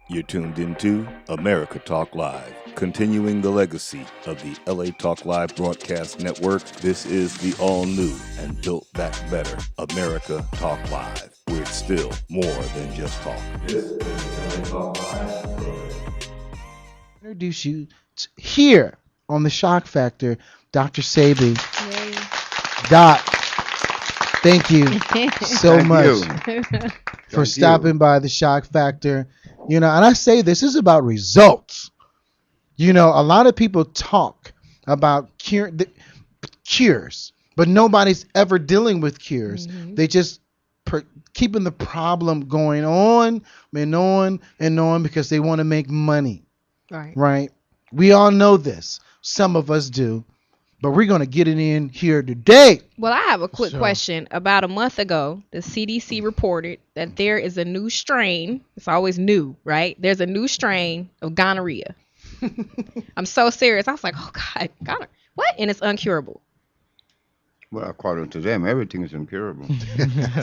You're tuned into America Talk Live, continuing the legacy of the LA Talk Live broadcast network. This is the all-new and built back better America Talk Live, where it's still more than just talk. This is LA Talk Live. Introduce you here on the Shock Factor, Dr. Sebi. Doc, thank you so much for stopping by the Shock Factor. You know, and I say this is about results. You know, a lot of people talk about cures, but nobody's ever dealing with cures. Mm-hmm. They just keeping the problem going on and on and on because they want to make money. Right? We all know this. Some of us do. But we're going to get it in here today. Well, I have a quick question. About a month ago, the CDC reported that there is a new strain. It's always new, right? There's a new strain of gonorrhea. I'm so serious. I was like, oh, God, gonorrhea. What? And it's uncurable. Well, according to them, everything is incurable.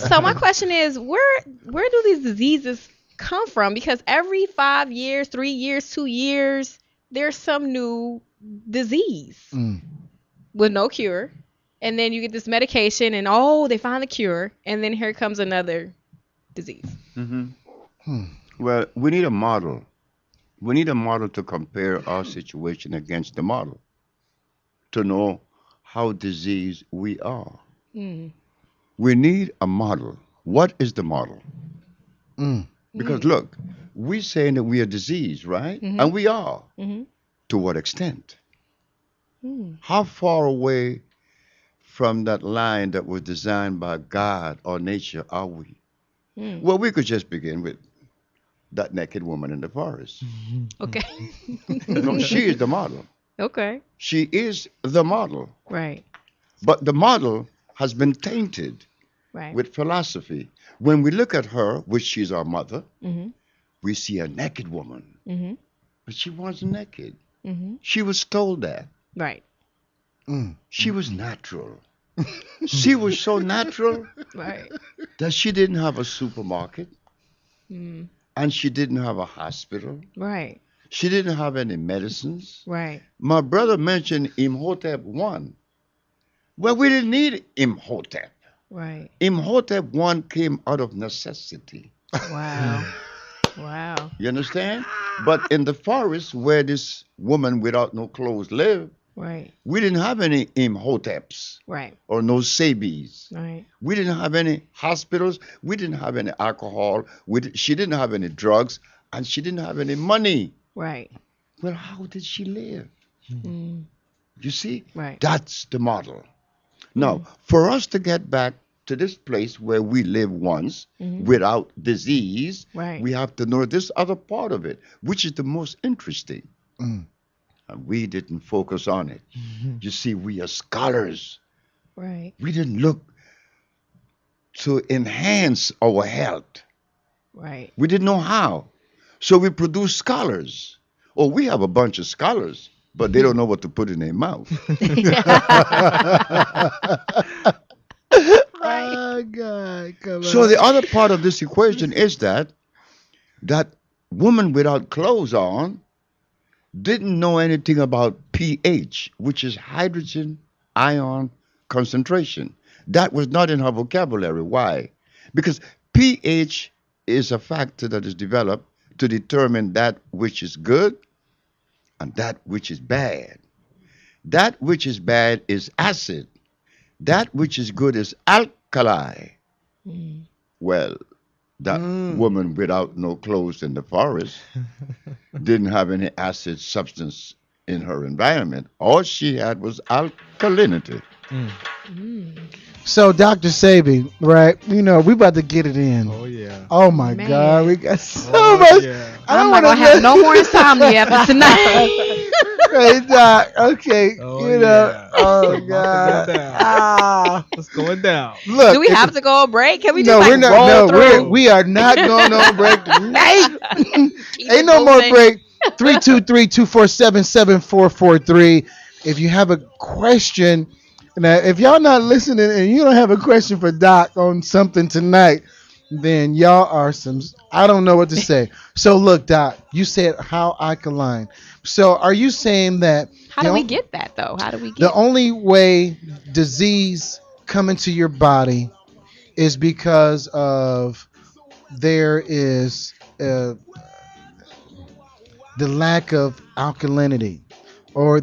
So my question is, where do these diseases come from? Because every 5 years, 3 years, 2 years, there's some new disease. With no cure, and then you get this medication, and they find the cure, and then here comes another disease. Mm-hmm. Well, we need a model. We need a model to compare our situation against the model to know how diseased we are. We need a model. What is the model? Because look, we're saying that we are diseased, right? Mm-hmm. And we are. Mm-hmm. To what extent? How far away from that line that was designed by God or nature are we? Well, we could just begin with that naked woman in the forest. Okay. No, she is the model. Okay. She is the model. Right. But the model has been tainted with philosophy. When we look at her, which she's our mother, we see a naked woman. But she wasn't naked. She was told that. Right. She was natural. She was so natural that she didn't have a supermarket. And she didn't have a hospital. Right. She didn't have any medicines. Right. My brother mentioned Imhotep I. Well, we didn't need Imhotep. Right. Imhotep I came out of necessity. Wow. Wow. You understand? But in the forest where this woman without no clothes lived, we didn't have any Imhoteps. Or no Sebis. We didn't have any hospitals. We didn't have any alcohol. She didn't have any drugs. And she didn't have any money. Well, how did she live? You see? That's the model. Now, for us to get back to this place where we live once without disease, we have to know this other part of it, which is the most interesting. And we didn't focus on it. You see, we are scholars. We didn't look to enhance our health. We didn't know how. So we produced scholars. Oh, we have a bunch of scholars, but they don't know what to put in their mouth. Oh, God. Come So on. the other part of this equation is that woman without clothes on didn't know anything about pH, which is hydrogen ion concentration. That was not in her vocabulary. Why? Because pH is a factor that is developed to determine that which is good and that which is bad. That which is bad is acid. That which is good is alkali. Well, that woman without no clothes in the forest didn't have any acid substance in her environment. All she had was alkalinity. So, Dr. Sebi, right? You know, we about to get it in. Oh, yeah. Oh, my Man. God. We got so much. Yeah. I'm not going to have no more insomnia after tonight. Hey, Doc. Okay. Oh, you know. yeah. Oh, It's God. going down. Ah. It's going down. Look. Do we have to go on break? Can we No, just we're not. roll No, through? we are not going on break tonight. Keep Ain't it no more moving. break. 323-247-7443. If you have a question, now if y'all not listening and you don't have a question for Doc on something tonight, then y'all are some. I don't know what to say. So look, Doc, you said how alkaline. So are you saying that? How do we get that though? How do we get the only way disease come into your body is because of there is the lack of alkalinity, or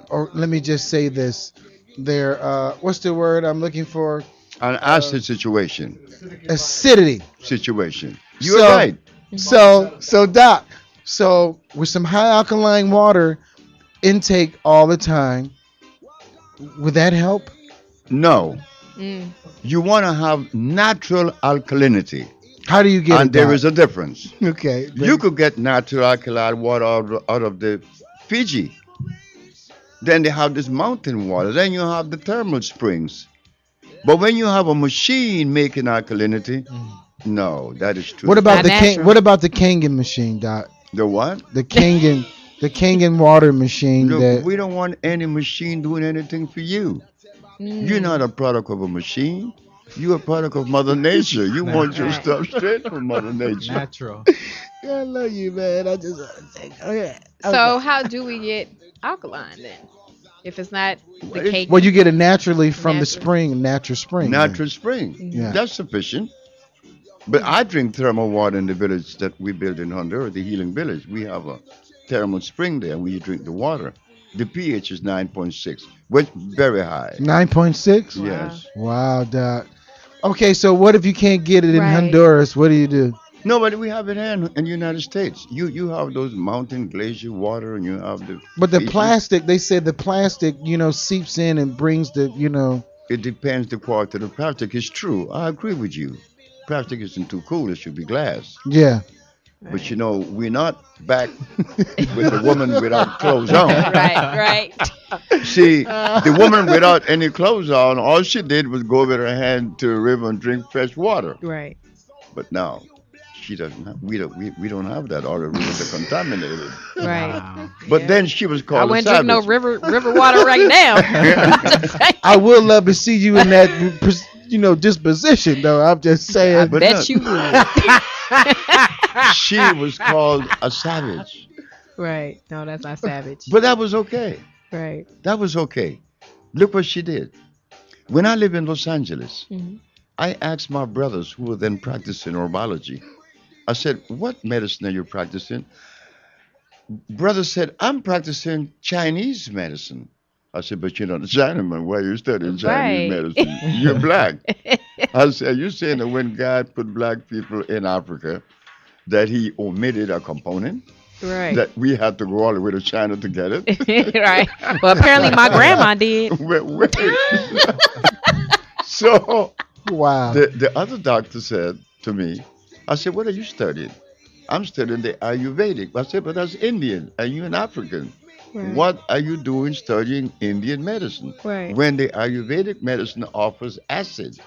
or let me just say this, there what's the word I'm looking for? An acid situation. Acidity Situation. You're right. So Doc, so with some high alkaline water intake all the time, would that help? No. You want to have natural alkalinity. How do you get it? And there is a difference. Okay. You could get natural alkaline water out of the Fiji. Then they have this mountain water. Then you have the thermal springs. But when you have a machine making alkalinity, no, that is true. What about the Kangen machine, Doc? The what? The Kangen water machine. Look, we don't want any machine doing anything for you. You're not a product of a machine. You're a product of Mother Nature. You want your stuff straight from Mother Nature. Natural. I love you, man. I just okay. So how do we get alkaline then? If it's not the cake. Well, you get it naturally from the spring, natural spring. Natural spring. Yeah. That's sufficient. But I drink thermal water in the village that we built in Honduras, the Healing Village. We have a thermal spring there where you drink the water. The pH is 9.6, which is very high. 9.6? Yes. Wow, Doc. Okay, so what if you can't get it in Honduras? What do you do? No, but we have it in the United States. You have those mountain glacier water, and you have the. But the plastic, they said the plastic, seeps in and brings the. It depends the quality of the plastic. It's true. I agree with you. Plastic isn't too cool. It should be glass. Yeah. But we're not back with the woman without clothes on. Right. See, the woman without any clothes on, all she did was go with her hand to the river and drink fresh water. Right. But now, she doesn't. We don't have that. All the rivers are contaminated. Right. Wow. But then she was called. I wouldn't drink no river water right now. I would love to see you in that. Disposition though. I'm just saying. I bet you would. She was called a savage. Right. No, that's not savage. But that was okay. Right. That was okay. Look what she did. When I lived in Los Angeles, I asked my brothers who were then practicing herbology. I said, "What medicine are you practicing?" Brother said, "I'm practicing Chinese medicine." I said, "But you're not a Chinaman. Why are you studying Chinese medicine? You're black." I said, "You're saying that when God put black people in Africa, that he omitted a component? Right. That we had to go all the way to China to get it?" Right. Well, apparently my grandma did. Wait. So, wow. The other doctor said to me, I said, "What are you studying?" "I'm studying the Ayurvedic." I said, "But that's Indian, and you're an African. Right. What are you doing studying Indian medicine?" Right. When the Ayurvedic medicine offers acid.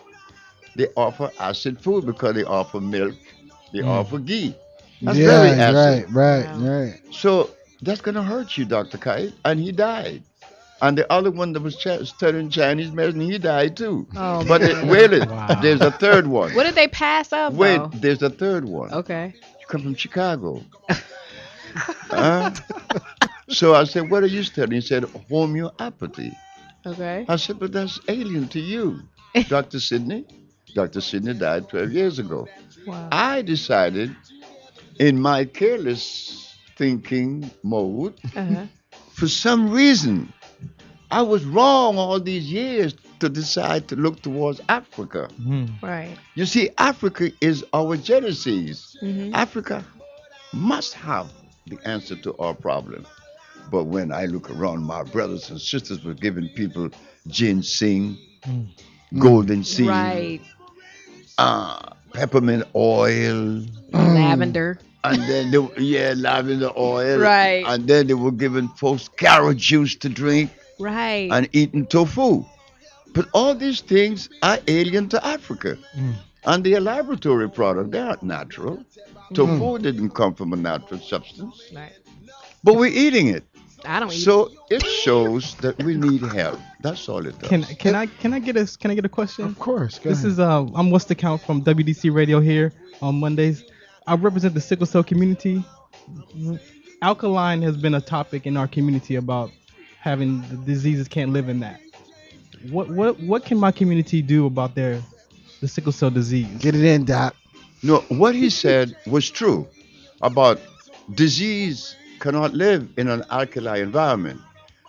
They offer acid food because they offer milk, they offer ghee. That's very acid. Right. So that's going to hurt you, Dr. Kite. And he died. And the other one that was studying Chinese medicine, he died too. Oh, but there's a third one. What did they pass up? Wait, there's a third one. Okay. You come from Chicago. So I said, "What are you studying?" He said, "Homeopathy." Okay. I said, "But that's alien to you, Dr. Sidney." Dr. Sidney died 12 years ago. Wow. I decided, in my careless thinking mode, for some reason, I was wrong all these years to decide to look towards Africa. Right. You see, Africa is our genesis. Africa must have the answer to our problem. But when I look around, my brothers and sisters were giving people ginseng, golden seed, right, peppermint oil, lavender, and then lavender oil, right, and then they were giving folks carrot juice to drink, right, and eating tofu. But all these things are alien to Africa, and they are laboratory product. They aren't natural. Tofu didn't come from a natural substance, right. But we're eating it. I don't eat. So it shows that we need help. That's all it does. Can I get a question? Of course. Go This ahead. is I'm What's the Count from WDC Radio here on Mondays. I represent the sickle cell community. Alkaline has been a topic in our community about having the diseases can't live in that. What can my community do about the sickle cell disease? Get it in, Doc. No, what he said was true about disease cannot live in an alkali environment.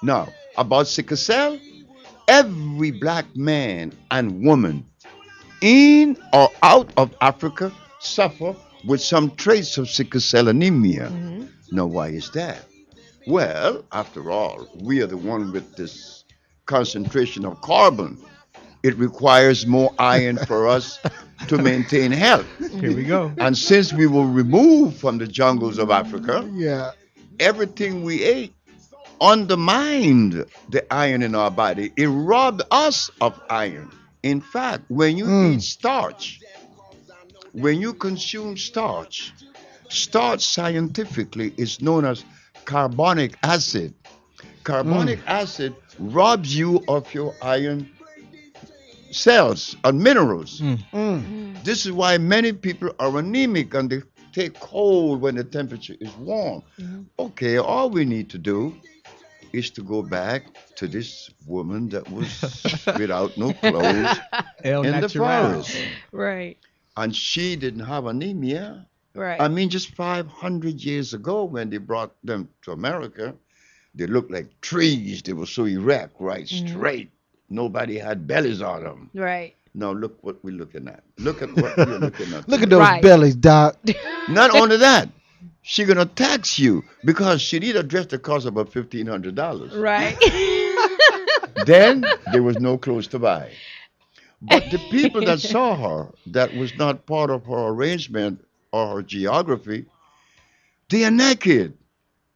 Now, about sickle cell, every black man and woman in or out of Africa suffer with some traits of sickle cell anemia. Mm-hmm. Now, why is that? Well, after all, we are the one with this concentration of carbon. It requires more iron for us to maintain health. Here we go. And since we were removed from the jungles of Africa, Yeah. everything we ate undermined the iron in our body. It robbed us of iron. In fact, when you eat starch, when you consume starch, starch scientifically is known as carbonic acid. Carbonic acid robs you of your iron cells and minerals. This is why many people are anemic and they take cold when the temperature is warm. Okay, all we need to do is to go back to this woman that was without no clothes in the forest. Right. And she didn't have anemia. Right. I mean, just 500 years ago when they brought them to America, they looked like trees. They were so erect, right, straight. Nobody had bellies on them. Right. Now look what we're looking at. Look at what we're looking at. Look at those bellies, Doc. Not only that, she's gonna tax you because she need a dress that costs about $1,500. Right. Then there was no clothes to buy. But the people that saw her, that was not part of her arrangement or her geography, they are naked.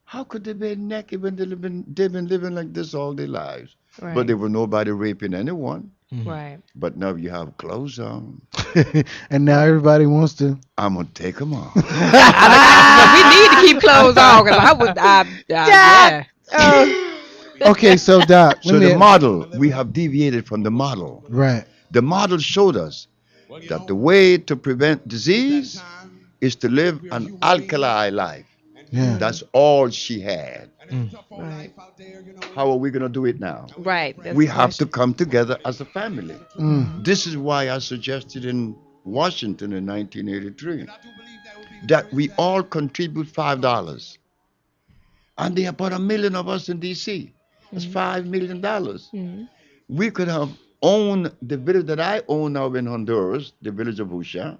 How could they be naked when they've been living like this all their lives? Right. But there was nobody raping anyone. Right. But now you have clothes on. And now everybody wants to. I'm going to take them off. We need to keep clothes on because yeah. Okay, so Doc. So the model, we have deviated from the model. Right. The model showed us that the way to prevent disease is to live an alkali life. Yeah. That's all she had. Right. How are we going to do it now? Right. We have to come together as a family. This is why I suggested in Washington in 1983 that we all contribute $5. And there are about 1 million of us in D.C. That's $5 million. We could have owned the village that I own now in Honduras, the village of Usha.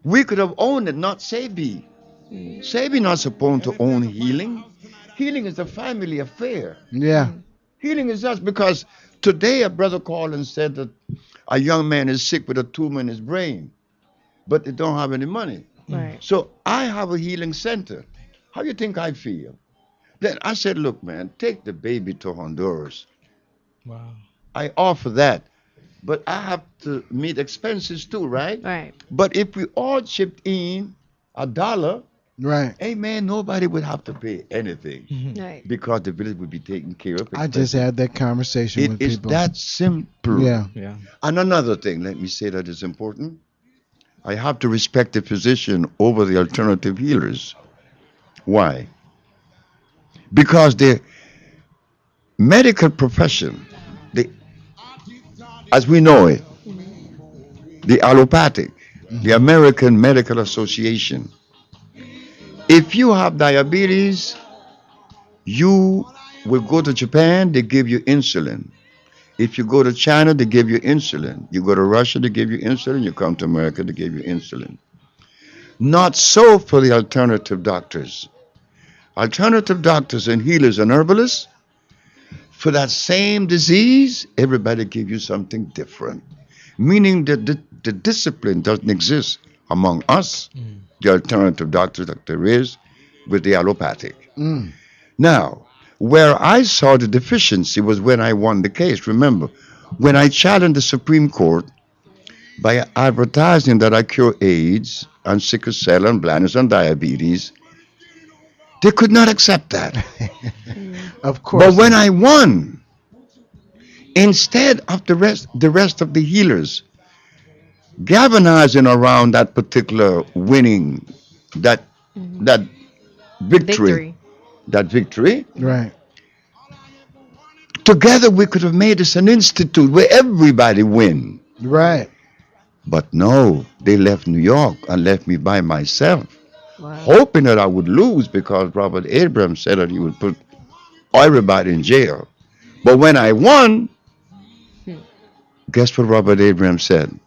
We could have owned it, not Sebi. Sebi not supposed to own healing. Healing is a family affair. Yeah. Healing is us because today a brother called and said that a young man is sick with a tumor in his brain, but they don't have any money. Right. So I have a healing center. How do you think I feel? Then I said, look, man, take the baby to Honduras. Wow. I offer that. But I have to meet expenses too, right? Right. But if we all chipped in $1, right. Hey man, nobody would have to pay anything. Right. Because the village would be taken care of. I just had that conversation with people. It is that simple. Yeah. And another thing, let me say that is important. I have to respect the physician over the alternative healers. Why? Because the medical profession, as we know it, the allopathic, the American Medical Association, if you have diabetes, you will go to Japan, they give you insulin. If you go to China, they give you insulin. You go to Russia, they give you insulin. You come to America, they give you insulin. Not so for the alternative doctors. Alternative doctors and healers and herbalists, for that same disease, everybody give you something different. Meaning that the discipline doesn't exist among us, the alternative doctors that there is with the allopathic. Now, where I saw the deficiency was when I won the case. Remember, when I challenged the Supreme Court by advertising that I cure AIDS and sickle cell and blindness and diabetes, They could not accept that. Of course. But when I won, instead of the rest of the healers galvanizing around that particular winning, that victory, right. Together we could have made this an institute where everybody win. Right. But no, they left New York and left me by myself, hoping that I would lose because Robert Abrams said that he would put everybody in jail. But when I won, guess what Robert Abrams said?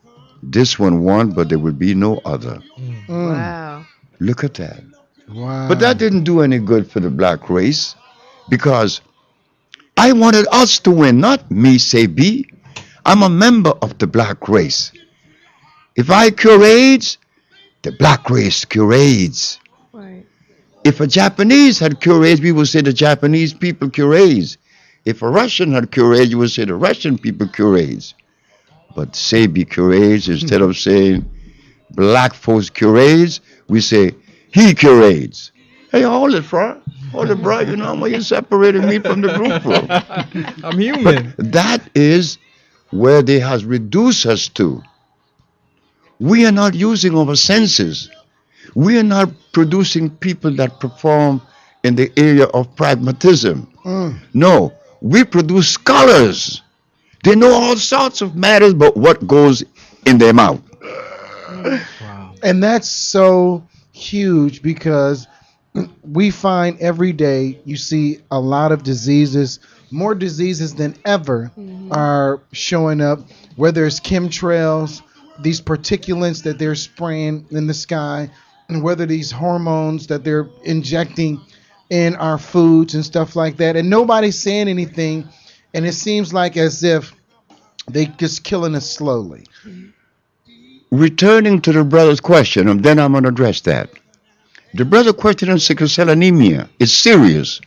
This one won, but there will be no other. Wow. Look at that. Wow. But that didn't do any good for the black race because I wanted us to win, not me, Sebi. I'm a member of the black race. If I cure AIDS, the black race cure AIDS. Right. If a Japanese had cure AIDS, we would say the Japanese people cure AIDS. If a Russian had cure AIDS, you would say the Russian people cure AIDS. But Sebi cure AIDS, instead of saying black folks cure AIDS, we say he cure AIDS. Hey, hold it, bro. Hold it, bro. You know why you separated me from the group, bro? I'm human. But that is where they has reduced us to. We are not using our senses. We are not producing people that perform in the area of pragmatism. No, we produce scholars. They know all sorts of matters, but what goes in their mouth. Wow. And that's so huge because we find every day you see a lot of diseases, more diseases than ever are showing up, whether it's chemtrails, these particulates that they're spraying in the sky, and whether these hormones that they're injecting in our foods and stuff like that. And nobody's saying anything, and it seems like as if they just killing us slowly. Returning to the brother's question, and then I'm going to address that. The brother question on sickle cell anemia is serious.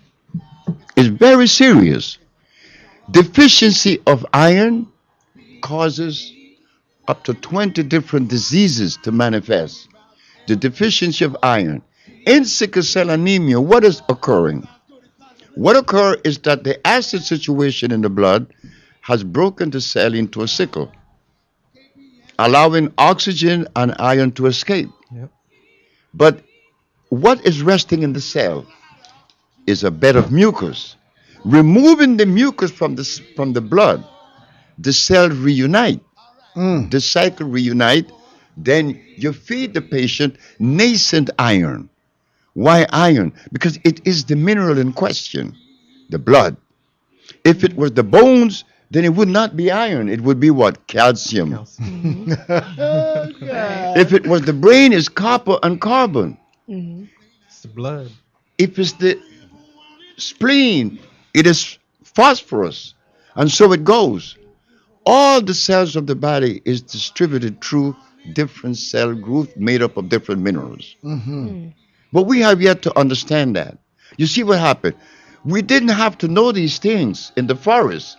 It's very serious. Deficiency of iron causes up to 20 different diseases to manifest. The deficiency of iron. In sickle cell anemia, what is occurring? What occurs is that the acid situation in the blood has broken the cell into a sickle, allowing oxygen and iron to escape. Yep. But what is resting in the cell is a bed of mucus. Removing the mucus from the blood, the cell reunite. The cycle reunite. Then you feed the patient nascent iron. Why iron? Because it is the mineral in question, the blood. If it was the bones, then it would not be iron. It would be what? Calcium. If it was the brain, it's copper and carbon. It's the blood. If it's the spleen, it is phosphorus. And so it goes. All the cells of the body is distributed through different cell groups made up of different minerals. But we have yet to understand that. You see what happened? We didn't have to know these things in the forest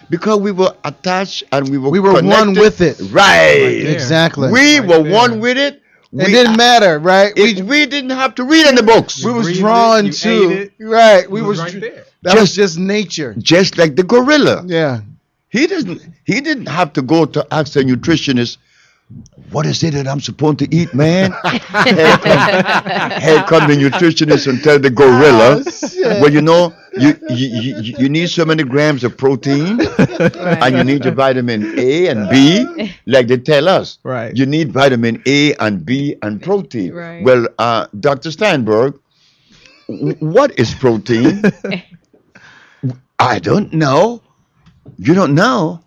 because we were attached and we were one with it. Right. Exactly. We were one with it. It didn't matter, right? We didn't have to read in the books. We was drawn to, right? We was right there. That was just nature. Just like the gorilla. Yeah. He didn't have to go to ask a nutritionist, what is it that I'm supposed to eat, man? Here come the nutritionist and tell the gorilla, well, you know, you need so many grams of protein, and you need your vitamin A and B, like they tell us. Right. You need vitamin A and B and protein. Right. Well, Dr. Steinberg, what is protein? I don't know. You don't know?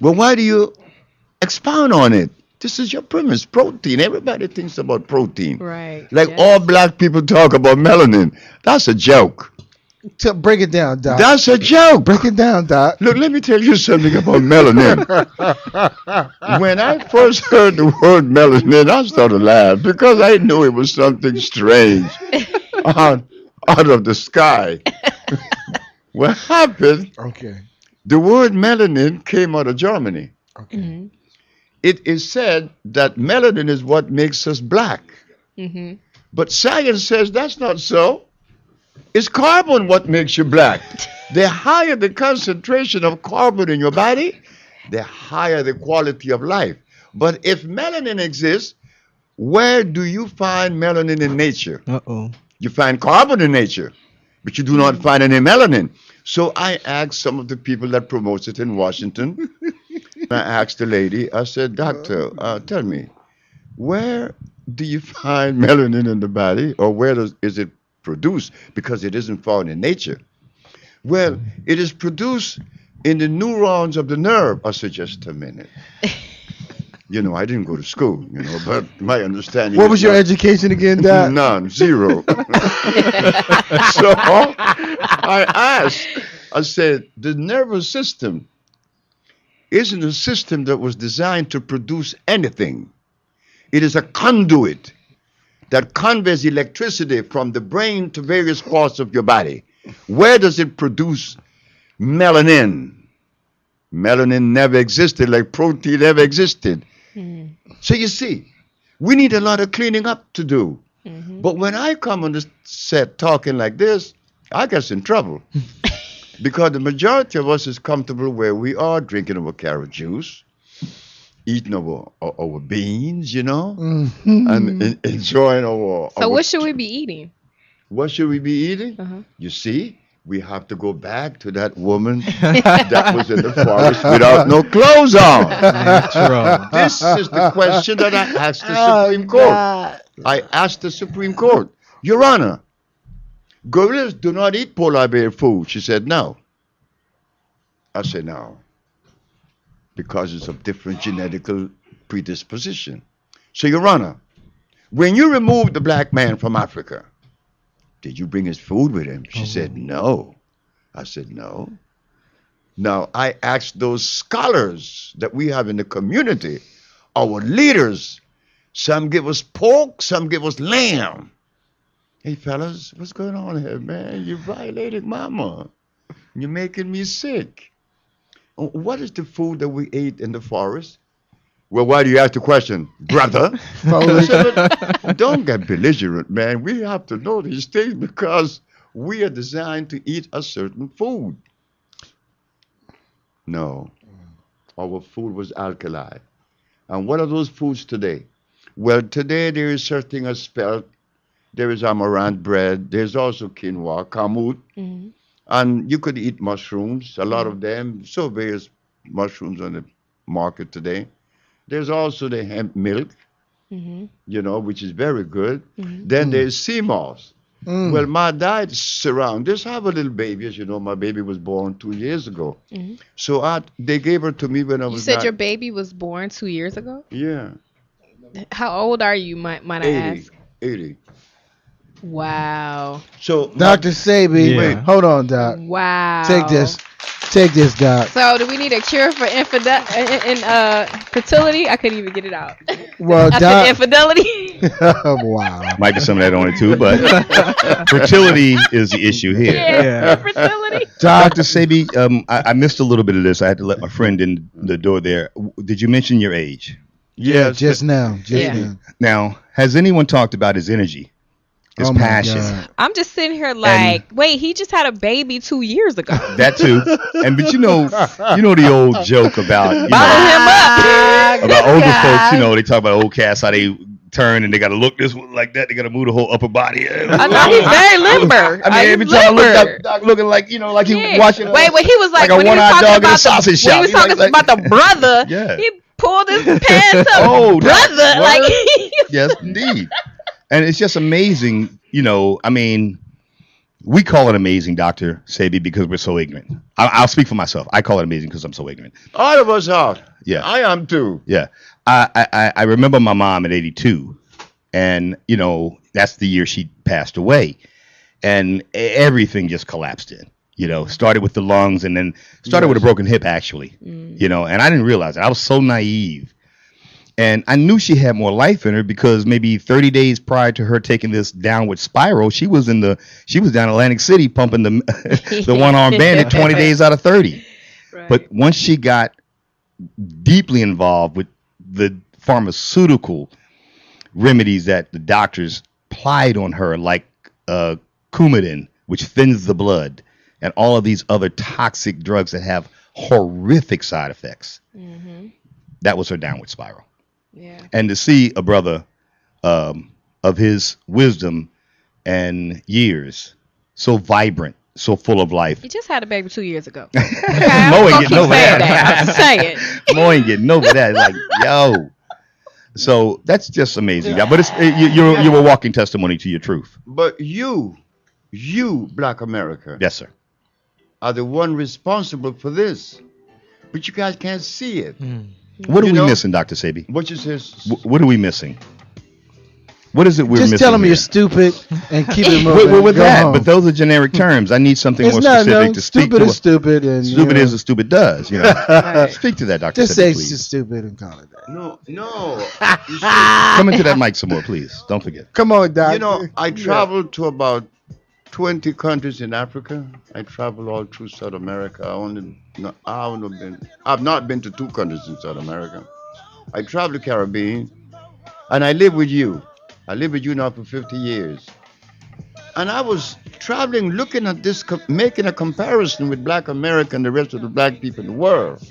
Well, why do you expound on it? This is your premise, protein. Everybody thinks about protein. Right. Like all black people talk about melanin. That's a joke. Break it down, Doc. That's a joke. Break it down, Doc. Look, let me tell you something about melanin. When I first heard the word melanin, I started to laugh because I knew it was something strange out of the sky. What happened? Okay. The word melanin came out of Germany. Okay. It is said that melanin is what makes us black. But science says that's not so. It's carbon what makes you black. The higher the concentration of carbon in your body, the higher the quality of life. But if melanin exists, where do you find melanin in nature? You find carbon in nature, but you do not find any melanin. So I asked some of the people that promotes it in Washington. I asked the lady, I said, Doctor, tell me, where do you find melanin in the body, or where is it produced? Because it isn't found in nature. Well, it is produced in the neurons of the nerve. I said, just a minute. I didn't go to school, but my understanding. What was your education again, Dad? None, zero. So I asked, I said, the nervous system isn't a system that was designed to produce anything. It is a conduit that conveys electricity from the brain to various parts of your body. Where does it produce melanin? Melanin never existed, like protein never existed. So you see, we need a lot of cleaning up to do. But when I come on the set talking like this, I get in trouble. Because the majority of us is comfortable where we are, drinking our carrot juice, eating our beans, and enjoying our... So what should we be eating? What should we be eating? You see, we have to go back to that woman that was in the forest without no clothes on. Natural. This is the question that I asked the Supreme Court. I asked the Supreme Court, Your Honor, gorillas do not eat polar bear food. She said, no. I said, no. Because it's of different genetical predisposition. So, Your Honor, when you removed the black man from Africa, did you bring his food with him? She said, no. I said, no. Now, I asked those scholars that we have in the community, our leaders, some give us pork, some give us lamb. Hey, fellas, what's going on here, man? You violated mama. You're making me sick. What is the food that we ate in the forest? Well, why do you ask the question, brother? Don't get belligerent, man. We have to know these things because we are designed to eat a certain food. No. Our food was alkali. And what are those foods today? Well, today there is such thing as spelt. There is amaranth bread. There's also quinoa, kamut. And you could eat mushrooms, a lot of them. So various mushrooms on the market today. There's also the hemp milk, which is very good. Then there's sea moss. Well, my diet is around. Just have a little baby. As you know, my baby was born 2 years ago. So they gave her to me when I was... You said your baby was born 2 years ago? Yeah. How old are you, might I ask? 80. Wow. So Dr. Sebi, wait, hold on, Doc. Wow. Take this, Doc. So do we need a cure for fertility? I couldn't even get it out. Well, Doc. Infidelity. Wow. Might be some of that on it too, but fertility is the issue here. Yeah. Fertility. Dr. Sebi, I missed a little bit of this. I had to let my friend in the door there. Did you mention your age? Yeah, just now. Now, has anyone talked about his energy? His passion. I'm just sitting here like, wait, he just had a baby 2 years ago. That too. But you know the old joke about him up. About older folks, they talk about old cats, how they turn and they gotta look this like that, they gotta move the whole upper body. I know he's very limber. I mean, every time I look up, looking like he watching wait, when he was like a one-eyed dog in a sausage shop. When he was talking about the brother, he pulled his pants up. Oh, brother, like yes, indeed. And it's just amazing, I mean, we call it amazing, Dr. Sebi, because we're so ignorant. I'll speak for myself. I call it amazing because I'm so ignorant. All of us are. Yeah. I am too. Yeah. I remember my mom at 82, and, that's the year she passed away. And everything just collapsed in. Started with the lungs and then started with a broken hip, actually. And I didn't realize it. I was so naive. And I knew she had more life in her because maybe 30 days prior to her taking this downward spiral, she was down Atlantic City pumping the one-armed bandit 20 days out of 30. Right. But once she got deeply involved with the pharmaceutical remedies that the doctors applied on her like Coumadin, which thins the blood, and all of these other toxic drugs that have horrific side effects. Mm-hmm. That was her downward spiral. Yeah. And to see a brother of his wisdom and years so vibrant, so full of life. You just had a baby 2 years ago. Mo ain't getting over that. Say it. Mo ain't getting over that. Like, yo. So that's just amazing. But you're a walking testimony to your truth. But you, Black America. Yes, sir. Are the one responsible for this. But you guys can't see it. What are we missing, Dr. Sebi? What you say? What are we missing? What is it we're missing? Just tell them here? you're stupid and keep it moving. Well, with that, home. but those are generic terms. I need something more specific to speak to. Stupid is stupid, and stupid is as stupid does. You know, right. Speak to that, Dr. Just Sebi, say please. it's stupid and call it that. No. Come into that mic some more, please. Don't forget. Come on, Doc. You know, I traveled to about 20 countries in Africa. I traveled all through South America. I've not been to 2 countries in South America. I traveled the Caribbean, and I live with you. I live with you now for 50 years. And I was traveling, looking at this, making a comparison with Black America and the rest of the Black people in the world.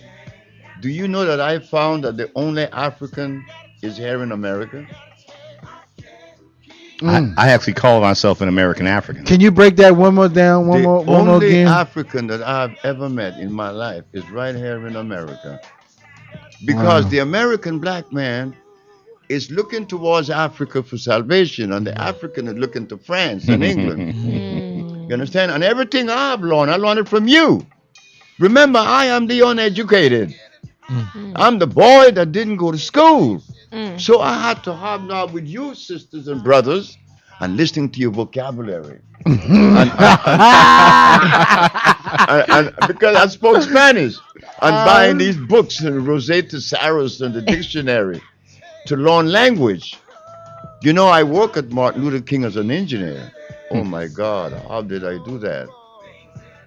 Do you know that I found that the only African is here in America? I actually call myself an American African. Can you break that one more down? One more again? The only African that I've ever met in my life is right here in America. Because the American black man is looking towards Africa for salvation, and the African is looking to France and England. You understand? And everything I learned it from you. Remember, I am the uneducated. I'm the boy that didn't go to school. So I had to hobnob with you, sisters and brothers, and listening to your vocabulary. and because I spoke Spanish, and buying these books and Rosetta Saros and the dictionary to learn language. You know, I work at Martin Luther King as an engineer. Oh my God, how did I do that?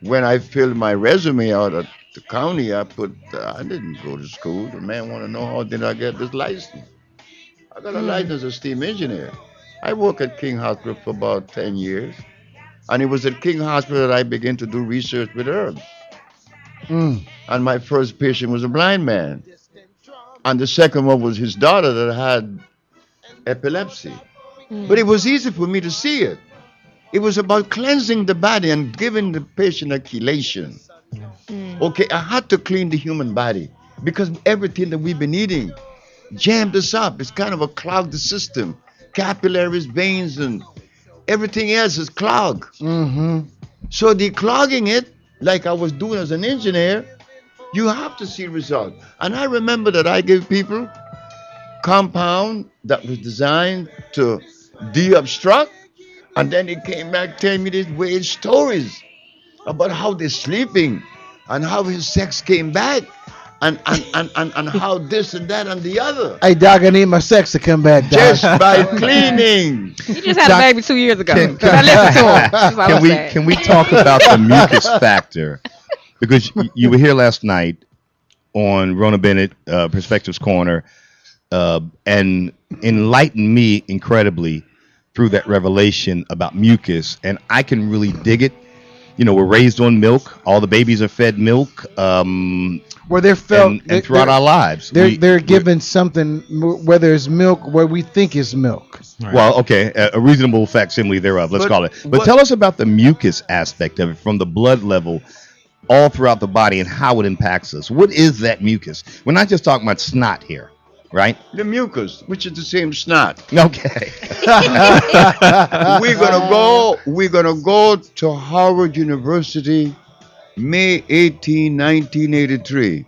When I filled my resume out at the county, I put, I didn't go to school. The man want to know how did I get this license. I got a license as a steam engineer. I worked at King Hospital for about 10 years. And it was at King Hospital that I began to do research with herbs. And my first patient was a blind man. And the second one was his daughter that had epilepsy. But it was easy for me to see it. It was about cleansing the body and giving the patient a chelation. Okay, I had to clean the human body because everything that we've been eating jammed us up. It's kind of a clogged the system. Capillaries, veins, and everything else is clogged. So declogging it, like I was doing as an engineer, you have to see results. And I remember that I gave people compound that was designed to de-obstruct, and then it came back telling me these weird stories about how they're sleeping and how his sex came back and how this and that and the other. Hey, Doc, I need my sex to come back, Doc. Just by cleaning. You just had a baby 2 years ago. I listened to him. Can we talk about the mucus factor? Because you were here last night on Rona Bennett Perspectives Corner and enlightened me incredibly through that revelation about mucus, and I can really dig it. You know, we're raised on milk. All the babies are fed milk. Where they're felt and throughout our lives, they're given something, whether it's milk, where we think is milk. Right. Well, okay, a reasonable facsimile thereof. Let's call it. But tell us about the mucus aspect of it, from the blood level all throughout the body, and how it impacts us. What is that mucus? We're not just talking about snot here, right? The mucus, which is the same snot. Okay. We're gonna go to Harvard University, May 18, 1983.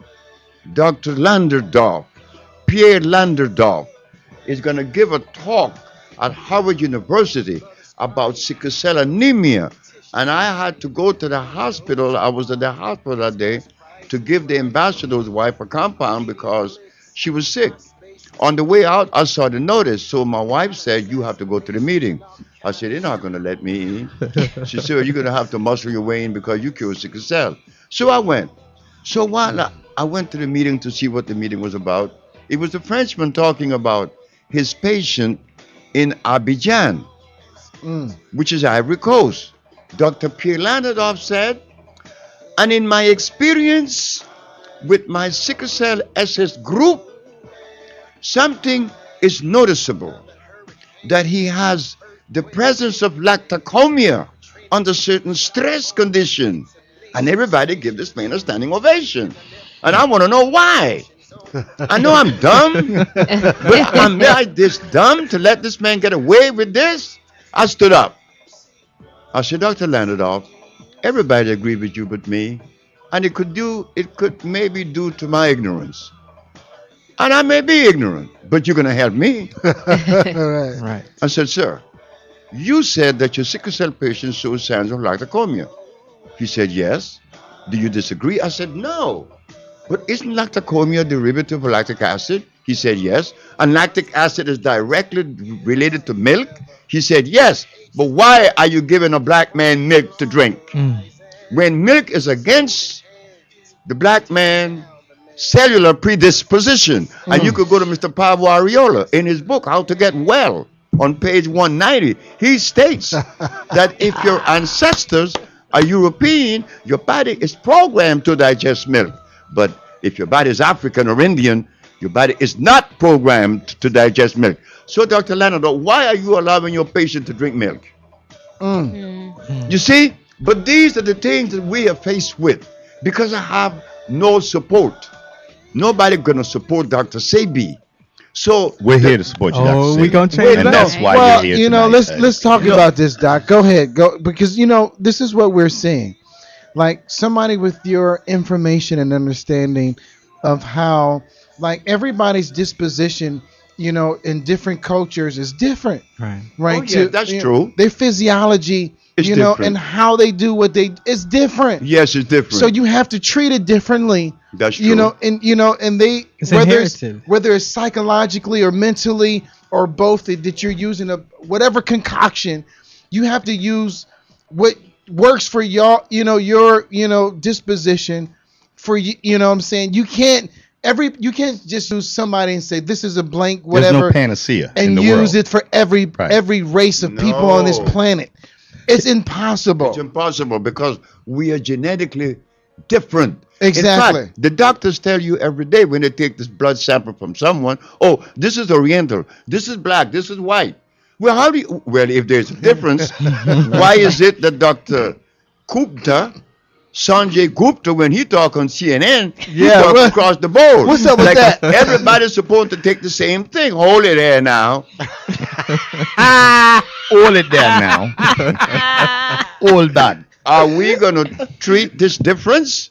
Dr. Landerdorf, Pierre Landerdorf, is gonna give a talk at Harvard University about sickle cell anemia. And I had to go to the hospital. I was at the hospital that day to give the ambassador's wife a compound because she was sick. On the way out, I saw the notice. So my wife said, you have to go to the meeting. I said, they're not going to let me in. She said, well, you're going to have to muscle your way in because you cure sickle cell. So I went. So while I went to the meeting to see what the meeting was about, it was a Frenchman talking about his patient in Abidjan. which is Ivory Coast. Dr. Pierre Landadoff said, and in my experience with my sickle cell SS group, something is noticeable, that he has the presence of lactocomia under certain stress conditions. And everybody give this man a standing ovation. And I want to know why. I know I'm dumb, but am I this dumb to let this man get away with this? I stood up. I said, Dr. Landadoff, everybody agreed with you but me. And it could maybe due to my ignorance. And I may be ignorant, but you're going to help me. Right. I said, sir, you said that your sickle cell patient shows signs of lactocomia. He said, yes. Do you disagree? I said, no. But isn't lactocomia a derivative of lactic acid? He said, yes. And lactic acid is directly related to milk? He said, yes. But why are you giving a black man milk to drink? When milk is against the black man cellular predisposition. And you could go to Mr. Pablo Ariola in his book, How to Get Well, on page 190. He states that if your ancestors are European, your body is programmed to digest milk. But if your body is African or Indian, your body is not programmed to digest milk. So, Dr. Landadoff, why are you allowing your patient to drink milk? You see? But these are the things that we are faced with because I have no support. Nobody gonna support Dr. Sebi. So we're here to support you, Dr. Sebi. We gonna change and that. that's why well, you're here tonight. let's talk about this, Doc. Go ahead, because this is what we're seeing. Like somebody with your information and understanding of how, like everybody's disposition, in different cultures is different. Right. Oh, yeah, that's true. Their physiology. Different. And how they do what it's different. Yes, it's different. So you have to treat it differently. That's true. And they it's whether it's psychologically or mentally or both that you're using whatever concoction, you have to use what works for your disposition for what I'm saying. You can't just use somebody and say this is a blank whatever. There's no panacea and in the use world. it for every race of people on this planet. It's impossible. It's impossible because we are genetically different. Exactly. In fact, the doctors tell you every day when they take this blood sample from someone, oh, this is Oriental, this is black, this is white. Well, if there's a difference, why is it that Dr. Sanjay Gupta, when he talk on CNN, he talk across the board. What's up with that? Everybody's supposed to take the same thing. Hold it there now. Hold it there now. Hold that. Are we going to treat this difference?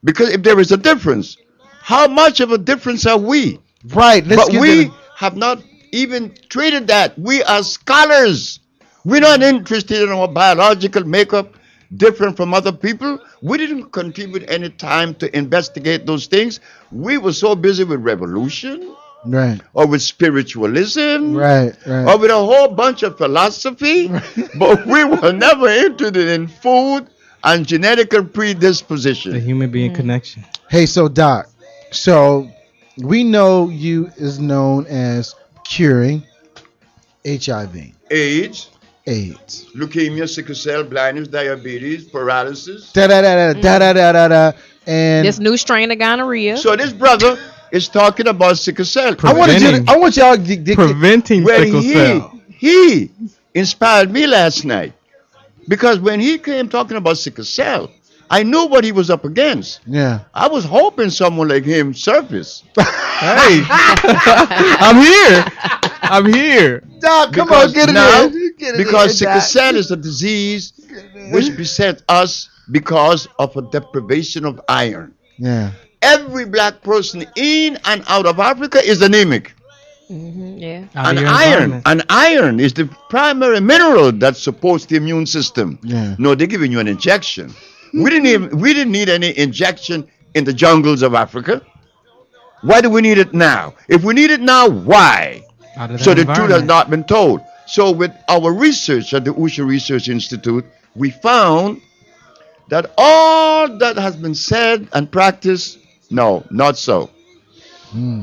Because if there is a difference, how much of a difference are we? Right. But we have not even treated that. We are scholars. We're not interested in our biological makeup different from other people. We didn't contribute any time to investigate those things. We were so busy with revolution, right, or with spiritualism, right, or with a whole bunch of philosophy, but we were never interested in food and genetic predisposition. The human being connection. Hey, so Doc, we know you is known as curing HIV, AIDS, leukemia, sickle cell, blindness, diabetes, paralysis, and this new strain of gonorrhea. So this brother is talking about sickle cell. I want y'all to preventing sickle cell. He inspired me last night because when he came talking about sickle cell, I knew what he was up against. Yeah, I was hoping someone like him surface. Hey, I'm here. Doc, come on, get it in. Because sickle cell is a disease which besets us because of a deprivation of iron. Yeah. Every black person in and out of Africa is anemic. Yeah. And iron is the primary mineral that supports the immune system. Yeah. No, they're giving you an injection. We didn't need any injection in the jungles of Africa. Why do we need it now? If we need it now, why? So the truth has not been told. So with our research at the Usha Research Institute, we found that all that has been said and practiced, no, not so.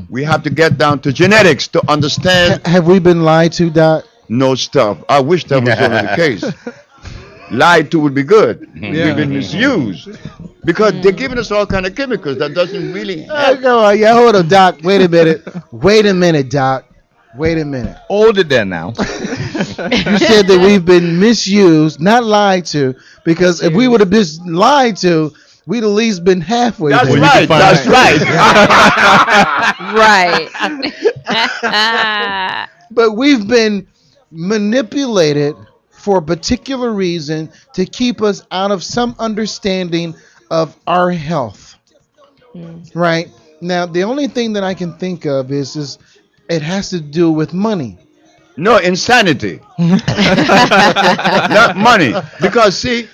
We have to get down to genetics to understand. Have we been lied to, Doc? no stuff. I wish that was only the case. Lied to would be good. We've been misused because they're giving us all kind of chemicals that doesn't really help. Come on, yeah, hold on, Doc. Wait a minute. Wait a minute, Doc. Wait a minute. Hold it there now. You said that we've been misused, not lied to, because if we would have been lied to, we'd at least been halfway That's there. right. That's Right. But we've been manipulated for a particular reason to keep us out of some understanding of our health. Right? Now, the only thing that I can think of is it has to do with money. No, insanity. Not money. Because, see,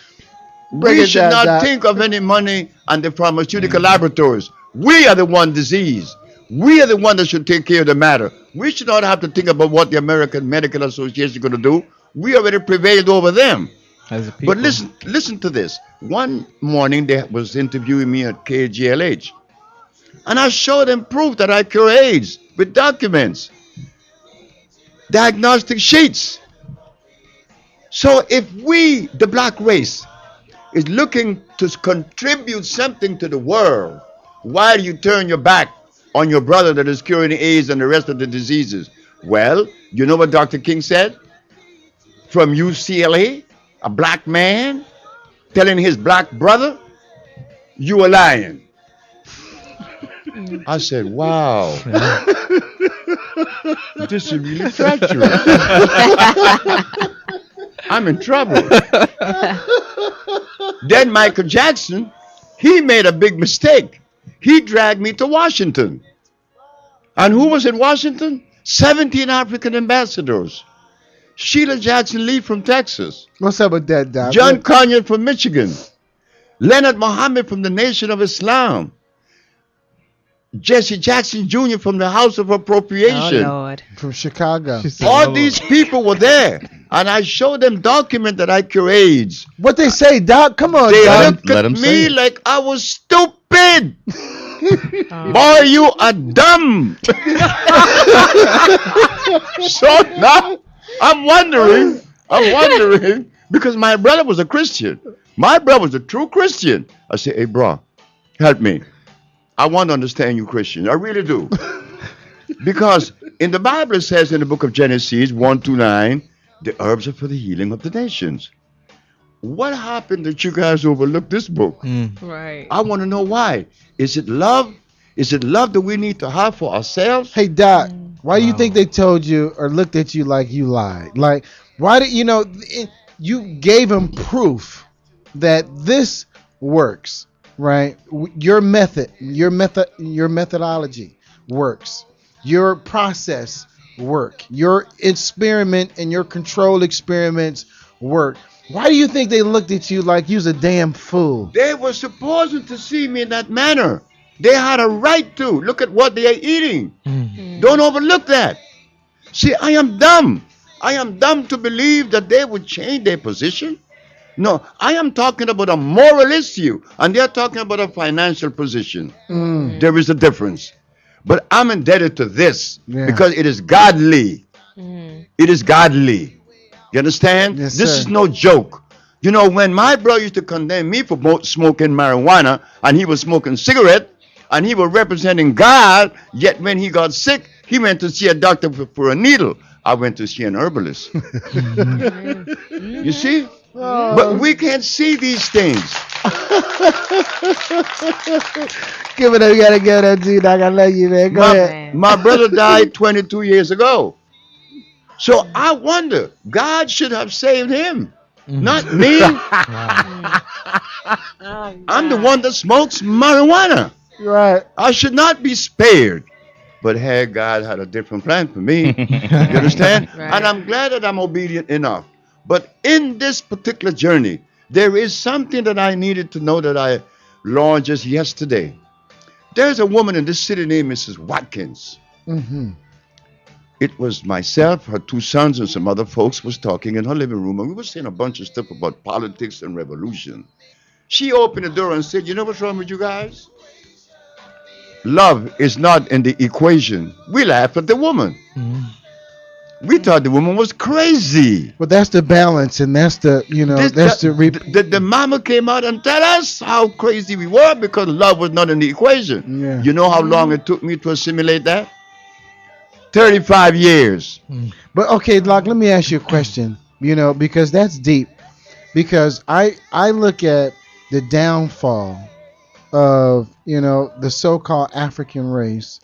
we should not think of any money and the pharmaceutical laboratories. We are the one disease. We are the one that should take care of the matter. We should not have to think about what the American Medical Association is going to do. We already prevailed over them. But listen to this. One morning they was interviewing me at KGLH. And I showed them proof that I cure AIDS with documents. Diagnostic sheets. So if we, the black race, is looking to contribute something to the world, why do you turn your back on your brother that is curing AIDS and the rest of the diseases? Well, you know what Dr. King said? From UCLA, a black man telling his black brother, you are lying. I said, wow. This is really treacherous. I'm in trouble. Then Michael Jackson, he made a big mistake. He dragged me to Washington. And who was in Washington? 17 African ambassadors. Sheila Jackson Lee from Texas. What's up with that, Doc? John Conyers from Michigan. Leonard Mohammed from the Nation of Islam. Jesse Jackson Jr. from the House of Appropriation. Oh, Lord. From Chicago. All these people were there. And I showed them document that I cure AIDS. What they say, Doc? Come on, They Doc. looked at me like I was stupid. Boy, you are dumb. So now I'm wondering, because my brother was a Christian. My brother was a true Christian. I said, hey, bro, help me. I want to understand you, Christian. I really do. Because in the Bible it says in the book of Genesis 1-9, the herbs are for the healing of the nations. What happened that you guys overlooked this book? Right. I want to know why. Is it love? Is it love that we need to have for ourselves? Hey, Doc, why do you think they told you or looked at you like you lied? Like, why did you gave them proof that this works, right? Your methodology works. Your process work. Your experiment and your controlled experiments work. Why do you think they looked at you like you was a damn fool? They were supposed to see me in that manner. They had a right to. Look at what they are eating. Don't overlook that. See, I am dumb. I am dumb to believe that they would change their position. No, I am talking about a moral issue, and they're talking about a financial position. There is a difference. But I'm indebted to this because it is godly. It is godly. You understand? Yes, this sir. is no joke. You know, when my brother used to condemn me for smoking marijuana, and he was smoking cigarette, and he was representing God, yet when he got sick, he went to see a doctor for a needle. I went to see an herbalist. You see? But we can't see these things. Give it up, you gotta give that to you, Doc. I love you, man. Go ahead. My brother died 22 years ago. So I wonder, God should have saved him, not me. I'm the one that smokes marijuana. Right. I should not be spared. But hey, God had a different plan for me. You understand? Right. And I'm glad that I'm obedient enough. But in this particular journey, there is something that I needed to know that I learned just yesterday. There's a woman in this city named Mrs. Watkins. It was myself, her two sons, and some other folks was talking in her living room, and we were saying a bunch of stuff about politics and revolution. She opened the door and said, you know what's wrong with you guys? Love is not in the equation. We laughed at the woman. We thought the woman was crazy. But that's the balance, and that's the the mama came out and tell us how crazy we were because love was not in the equation. Yeah. You know how long it took me to assimilate that? 35 years. But okay, Doc, let me ask you a question. Because that's deep. Because I look at the downfall of the so-called African race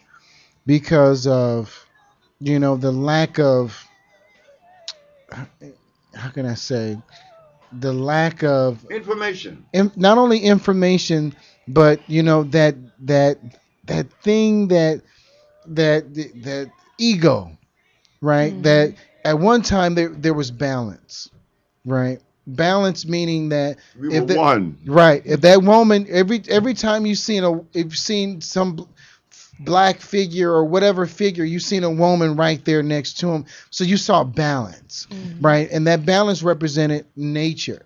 because of the lack of, how can I say, the lack of information. Not only information, but that thing that ego, right? Mm-hmm. That at one time there was balance, right? Balance meaning that we were one. Right. If that woman, every time you've seen some black figure or whatever figure, you've seen a woman right there next to him. So you saw balance, right? And that balance represented nature,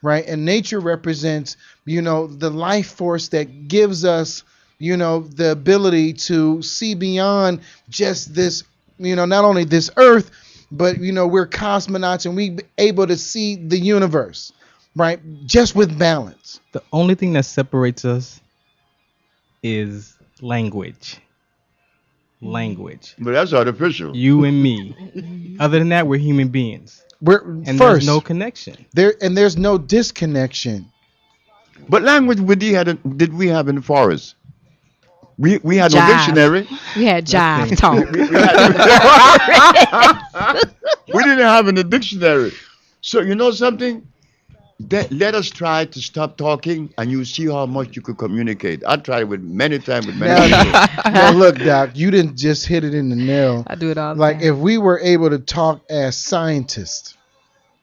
right? And nature represents, the life force that gives us, the ability to see beyond just this, not only this earth, but, we're cosmonauts and we able to see the universe, right? Just with balance. The only thing that separates us is language. But that's artificial. You and me. Other than that, we're human beings. There's no connection. There's no disconnection. But language did we have in the forest? We had jive. No dictionary. We had jive talk. We didn't have a dictionary. So you know something? Let us try to stop talking, and you see how much you could communicate. I tried with many times with many people. Now look, Doc, you didn't just hit it in the nail. I do it all the time. Like if we were able to talk as scientists,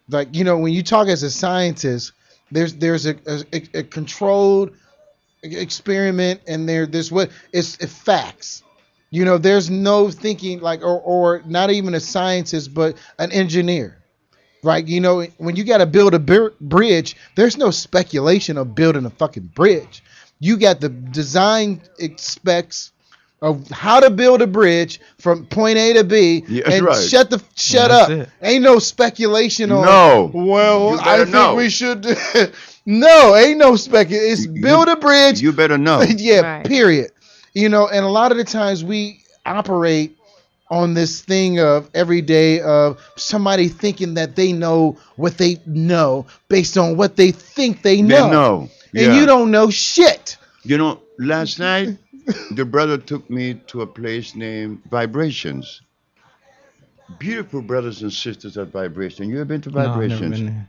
like when you talk as a scientist, there's a controlled experiment, and there's what it's facts. There's no thinking like or not even a scientist, but an engineer. Right, when you got to build a bridge, there's no speculation of building a fucking bridge. You got the design specs of how to build a bridge from point A to B, and right. shut up. It. Ain't no speculation on. No. Well, I think we should. No, ain't no speculation. It's build a bridge. You better know. Yeah. Right. Period. And a lot of the times we operate on this thing of every day of somebody thinking that they know what they know based on what they think they know. They know. Yeah. And you don't know shit. Last night, the brother took me to a place named Vibrations. Beautiful brothers and sisters at Vibration. You ever been to Vibrations? No, I've never been there.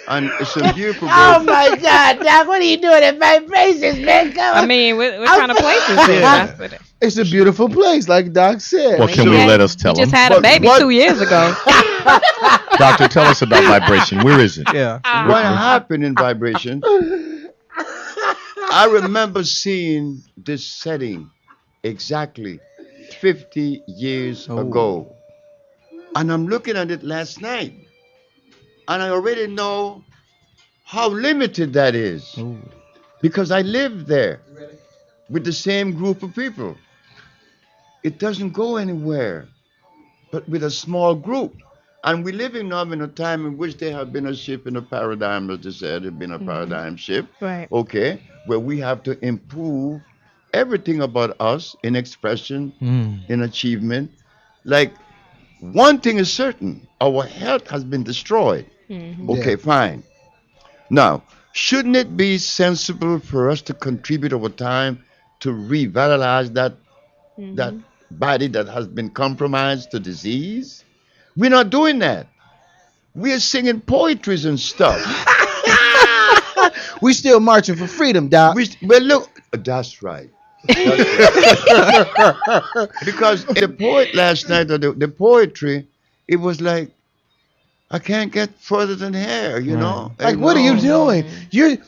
And it's a beautiful. Oh my God, Doc! What are you doing at Vibrations, man? I mean, what kind of place is this? It's a beautiful place, like Doc said. Well, can we let us tell him? Just had a baby 2 years ago. Doctor, tell us about Vibration. Where is it? Yeah. What happened in Vibration? I remember seeing this setting exactly 50 years ago. And I'm looking at it last night. And I already know how limited that is. Because I lived there with the same group of people. It doesn't go anywhere, but with a small group. And we're living now in a time in which there have been a shift in the paradigm, as they said, there's been a paradigm shift. Right. Okay, where we have to improve everything about us in expression, in achievement. Like, one thing is certain, our health has been destroyed. Okay, fine. Now, shouldn't it be sensible for us to contribute over time to revitalize that body that has been compromised to disease? We're not doing that. We're singing poetries and stuff. We still marching for freedom, Doc. Well, look, that's right. That's right. Because the poet last night, the poetry, it was like, I can't get further than here, you know. Like, what are you doing?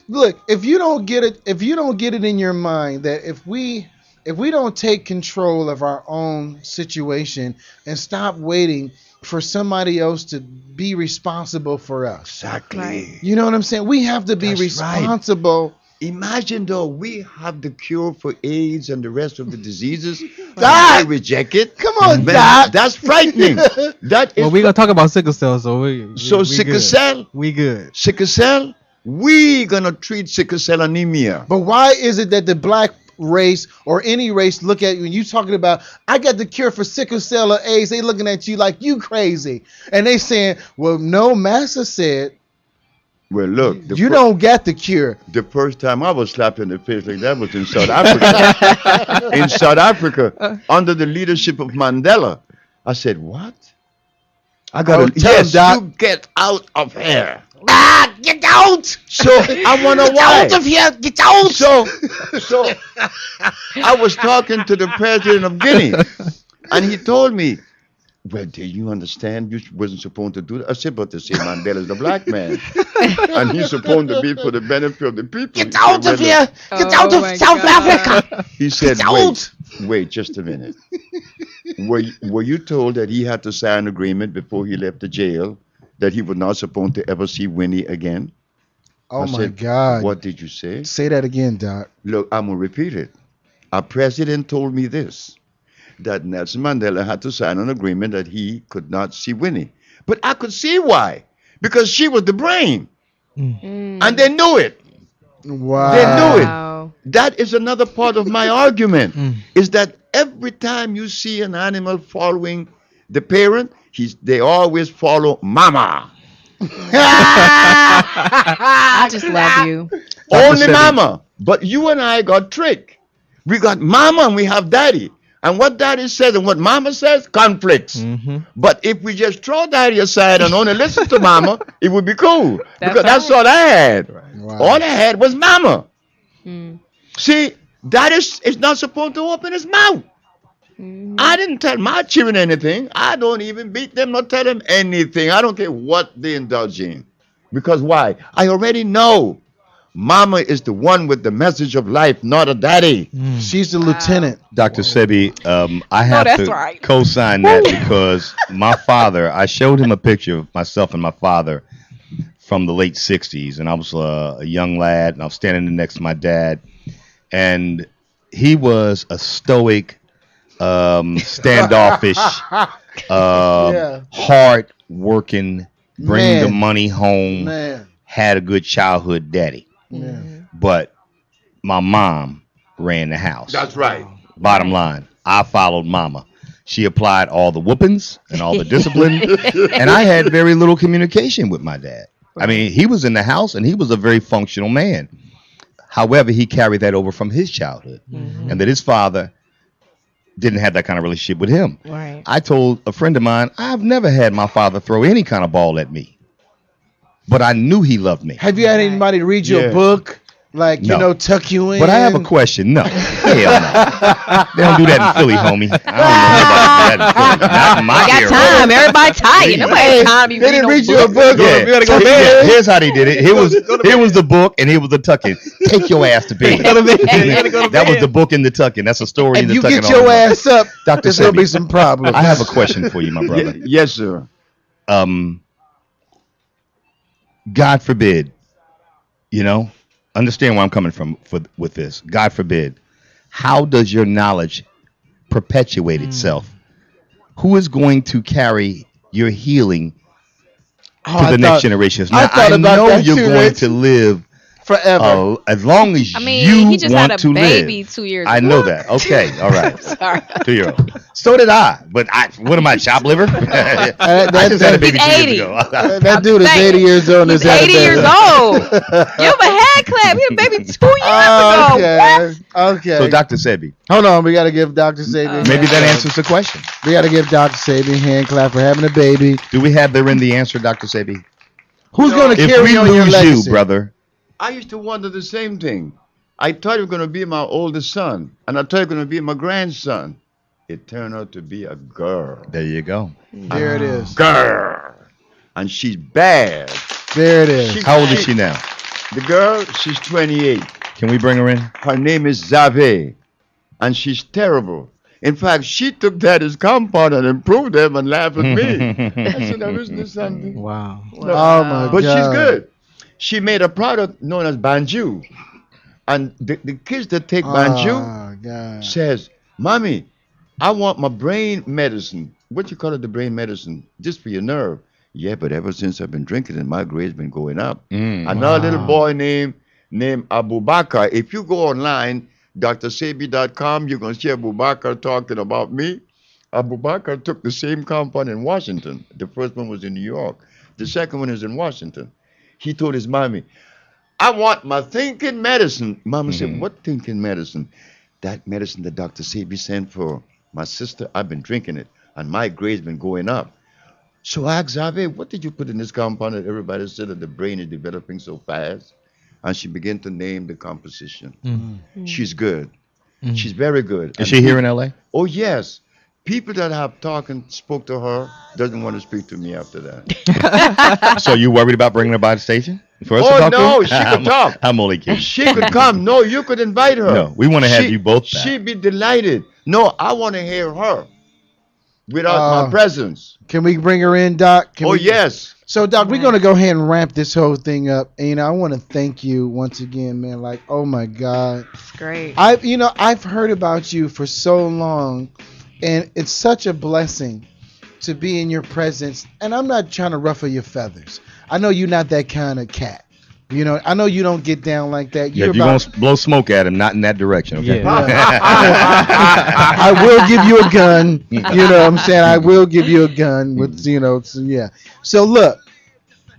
Look, if you don't get it in your mind that if we don't take control of our own situation and stop waiting for somebody else to be responsible for us. Exactly. Right. You know what I'm saying? We have to be responsible. Right. Imagine though, we have the cure for AIDS and the rest of the diseases, I reject it. Come on, Doc. That's frightening. That is. Well, we're gonna talk about sickle cell, so we sickle cell. We good. Sickle cell. We gonna treat sickle cell anemia. But why is it that the black race or any race look at you when you talking about I got the cure for sickle cell or AIDS? They looking at you like you crazy, and they saying, "Well, no, Massa said." Well, look, you don't get the cure. The first time I was slapped in the face like that was in South Africa. In South Africa, under the leadership of Mandela, I said, "What? I gotta you get out of here." Get out! So I wonder why. Get out of here! Get out! So I was talking to the president of Guinea, and he told me, "Well, do you understand? You wasn't supposed to do that." I said, "But they say Mandela's the black man, and he's supposed to be for the benefit of the people." Get out of here! Get out of South Africa! He said, "Wait, just a minute. Were you told that he had to sign an agreement before he left the jail that he was not supposed to ever see Winnie again?" Oh my God! What did you say? Say that again, Doc. Look, I'm gonna repeat it. Our president told me this, that Nelson Mandela had to sign an agreement that he could not see Winnie. But I could see why. Because she was the brain. And they knew it. Wow. They knew it. That is another part of my argument, is that every time you see an animal following the parent, they always follow mama. I just love you. Only mama. But you and I got tricked. We got mama and we have daddy. And what daddy says and what mama says, conflicts. But if we just throw daddy aside and only listen to mama, it would be cool. Because that's all I had. Wow. All I had was mama. See, daddy is not supposed to open his mouth. I didn't tell my children anything. I don't even beat them, not tell them anything. I don't care what they indulge in. Because why? I already know. Mama is the one with the message of life, not a daddy. She's the lieutenant. Dr. Sebi, I have to co-sign that because my father, I showed him a picture of myself and my father from the late 60s. And I was a young lad, and I was standing next to my dad. And he was a stoic, standoffish, hard working, bring the money home, had a good childhood daddy. But my mom ran the house. That's right. Bottom line, I followed mama. She applied all the whoopings and all the discipline, and I had very little communication with my dad. I mean, he was in the house and he was a very functional man. However, he carried that over from his childhood, and that his father didn't have that kind of relationship with him. Right. I told a friend of mine, I've never had my father throw any kind of ball at me, but I knew he loved me. Have you had anybody read you a book? Like, you know, tuck you in? But I have a question. No. Hell no. They don't do that in Philly, homie. I don't know about that in Philly. Not in my got era. time. Everybody tight. Nobody has time to be They didn't read you a book. book. Yeah. You gotta go to bed. Here's how they did it. Here was the book and here was the tucking. Take your ass to bed. That was the book and the tucking. That's a story in If the you tucking. get your ass up, Dr. there's going to be Sebi, some problems. I have a question for you, my brother. Yes, sir. God forbid, understand where I'm coming from with this. God forbid. How does your knowledge perpetuate itself? Who is going to carry your healing to the next generations? Now, I know you're going to live forever. As long as he just want had a to baby live. 2 years I ago. know that. Okay, all right. Sorry. 2 years old. So did I. But what am I, chopped liver? I just had a baby 2 years ago. That dude is 80 years old. He's 80 years old. You have a head clap. He had a baby 2 years ago. What? Okay. So, Dr. Sebi. Hold on. We got to give Dr. Sebi. Maybe that answers the question. We got to give Dr. Sebi a hand clap for having a baby. Do we have therein the answer, Dr. Sebi? Who's going to If carry we on your lose legacy? you, brother. I used to wonder the same thing. I thought it was going to be my oldest son, and I thought it was going to be my grandson. It turned out to be a girl. There you go. There it is. Girl. And she's bad. There it is. How old is she now? The girl, she's 28. Can we bring her in? Her name is Sebi, and she's terrible. In fact, she took that as compound and improved them and laughed at me. I said, now isn't this something? Wow. Oh, my But God. she's good. She made a product known as Banju. And the kids that take Banju God. says, Mommy, I want my brain medicine. What you call it, the brain medicine? Just for your nerve. Yeah, but ever since I've been drinking it, my grade's been going up. Another little boy named Abu Bakr. If you go online, drsebi.com, you're going to see Abu Bakr talking about me. Abu Bakr took the same compound in Washington. The first one was in New York. The second one is in Washington. He told his mommy, I want my thinking medicine. Mama said, what thinking medicine? That medicine that Dr. Sebi sent for my sister, I've been drinking it, and my grade's been going up. So I asked Xavier, what did you put in this compound that everybody said that the brain is developing so fast? And she began to name the composition. She's good. She's very good. Is she here in L.A.? Oh, yes. People that have talked and spoke to her doesn't want to speak to me after that. So you worried about bringing her by the station? For us to Oh, talk no, to she could talk. I'm only kidding. She could come. No, you could invite her. No, we want to have you both back. She'd be delighted. No, I want to hear her without my presence. Can we bring her in, Doc? Yes. So, Doc, we're going to go ahead and ramp this whole thing up. And, I want to thank you once again, man. Like, oh, my God. It's great. I've heard about you for so long, and it's such a blessing to be in your presence. And I'm not trying to ruffle your feathers. I know you're not that kind of cat. I know you don't get down like that. You're going to blow smoke at him, not in that direction, okay? Yeah. I will give you a gun. You know what I'm saying? I will give you a gun. So look,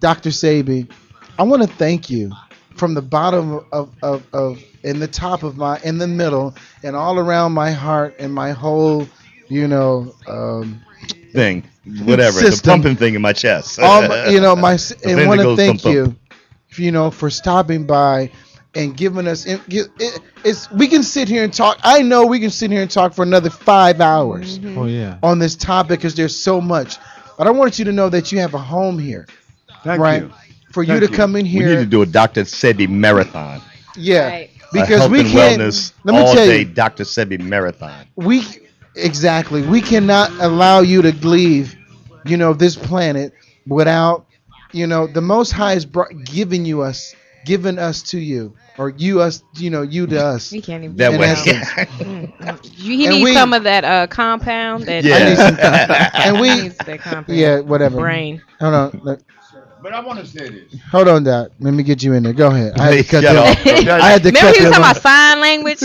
Dr. Sebi, I want to thank you from the bottom of in the top of my, in the middle, and all around my heart and my whole, thing, whatever, the pumping thing in my chest. And want to thank you, for stopping by and giving us. We can sit here and talk. I know we can sit here and talk for another 5 hours. Oh yeah. On this topic, because there's so much, but I want you to know that you have a home here. Thank you. For you to come in here. We need to do a Dr. Sebi marathon. Yeah. Right. Because we can't. Wellness, Let me all tell day you. Dr. Sebi marathon. Exactly. We cannot allow you to leave, this planet without, the Most High is given us to you, or you us, you to us. We can't even. That way. He needs some of that compound. That And we. needs that compound. Yeah, whatever. Brain. Hold on. Look. But I want to say this. Hold on, Doc. Let me get you in there. Go ahead. I had to cut Shut them. off. I had to Remember cut he was them talking about off. sign language?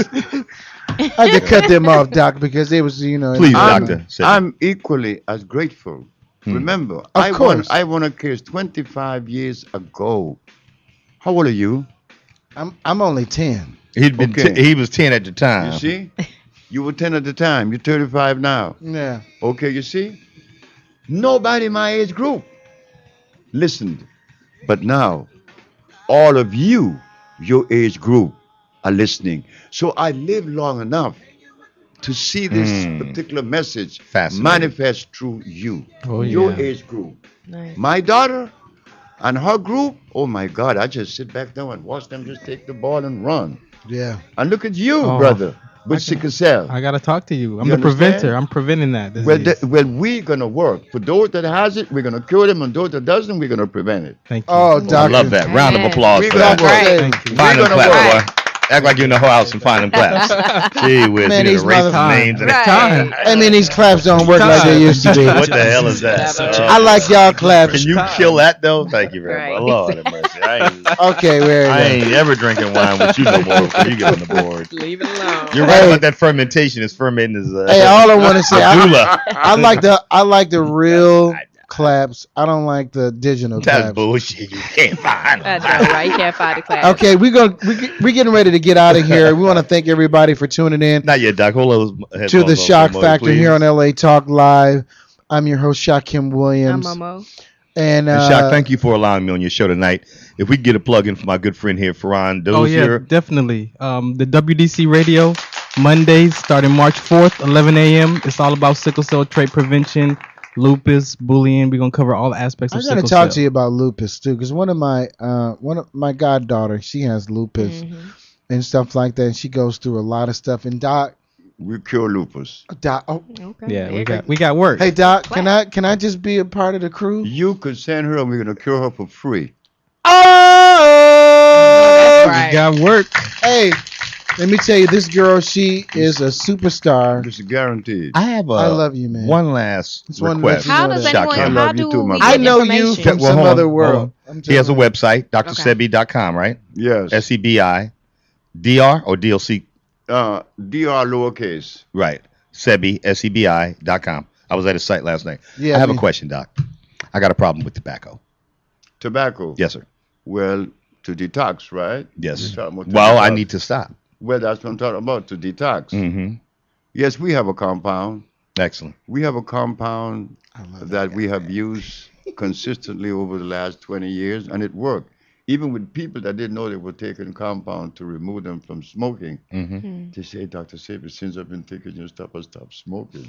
I had to cut them off, Doc, because they was, Please, Doctor Sebi. I'm equally as grateful. Remember, Of course. I won a case 25 years ago. How old are you? I'm only 10. He was 10 at the time. You see? You were 10 at the time. You're 35 now. Yeah. Okay, you see? Nobody my age group listened. But now, all of you, your age group, are listening. So I lived long enough to see this particular message manifest through you, your age group. Nice. My daughter and her group, oh my God, I just sit back there and watch them just take the ball and run. Yeah. And look at you, brother, with sickle cell. I gotta talk to you. I'm You the preventer. understand? I'm preventing that disease. Well, we're going to work. For those that has it, we're going to cure them. And those that doesn't, we're going to prevent it. Thank you. Oh, I Doctor. love that. Round of applause We're for going that. to work. Thank you. Find them We're gonna claps, work. boy. Act like you're in the whole house and find them claps. Gee whiz, Man, you need these to erase some motherfuckers- names. And Time. I mean, these claps don't work like they used to be. What the hell is that? I like y'all claps. Can you kill that though? Thank you very Right. much. Lord have mercy. Okay, I ain't ever drinking wine with you no more before you get on the board. Leave it alone. You're right about that fermentation. It's fermenting as Hey, all I want to say, medulla. I like the real claps. I don't like the digital That's claps. bullshit. You can't find them. That's right. You can't find the class. Okay, we're getting ready to get out of here. We want to thank everybody for tuning in Not yet, Doc. Hold on. to the Shock Factor here on LA Talk Live. I'm your host, Shakim Williams. I'm Momo. And Shock, thank you for allowing me on your show tonight. If we could get a plug in for my good friend here, Ferran Dozier. Oh yeah, definitely. The WDC Radio Mondays starting March 4th, 11 a.m. It's all about sickle cell trait prevention, lupus, bullying. We're gonna cover all aspects of I'm sickle gonna cell. talk to you about lupus too, because one of my goddaughter, she has lupus and stuff like that. And she goes through a lot of stuff. And Doc, We cure lupus. oh, Okay. Yeah, we got work. hey Doc, can I just be a part of the crew? You could send her and we're going to cure her for free. Oh, Right. We got work. hey, Let me tell you, this girl, she is a superstar. This is guaranteed. I love you, man. One last request. How does anyone? How do we get I know you from some other world. He has a website, drsebi.com, right? Yes. SEBI. DR or DLC? DR lowercase. Right. Sebi, SEBI.com. I was at his site last night. Yeah, I have a question, Doc. I got a problem with tobacco. Tobacco? Yes, sir. Well, to detox, right? Yes. Well, I need to stop. Well, that's what I'm talking about, to detox. Mm-hmm. Yes, we have a compound. Excellent. We have a compound that we have used consistently over the last 20 years, and it worked. Even with people that didn't know they were taking compound to remove them from smoking, they say, Dr. Sebi, since I've been taking your stuff, I stopped smoking.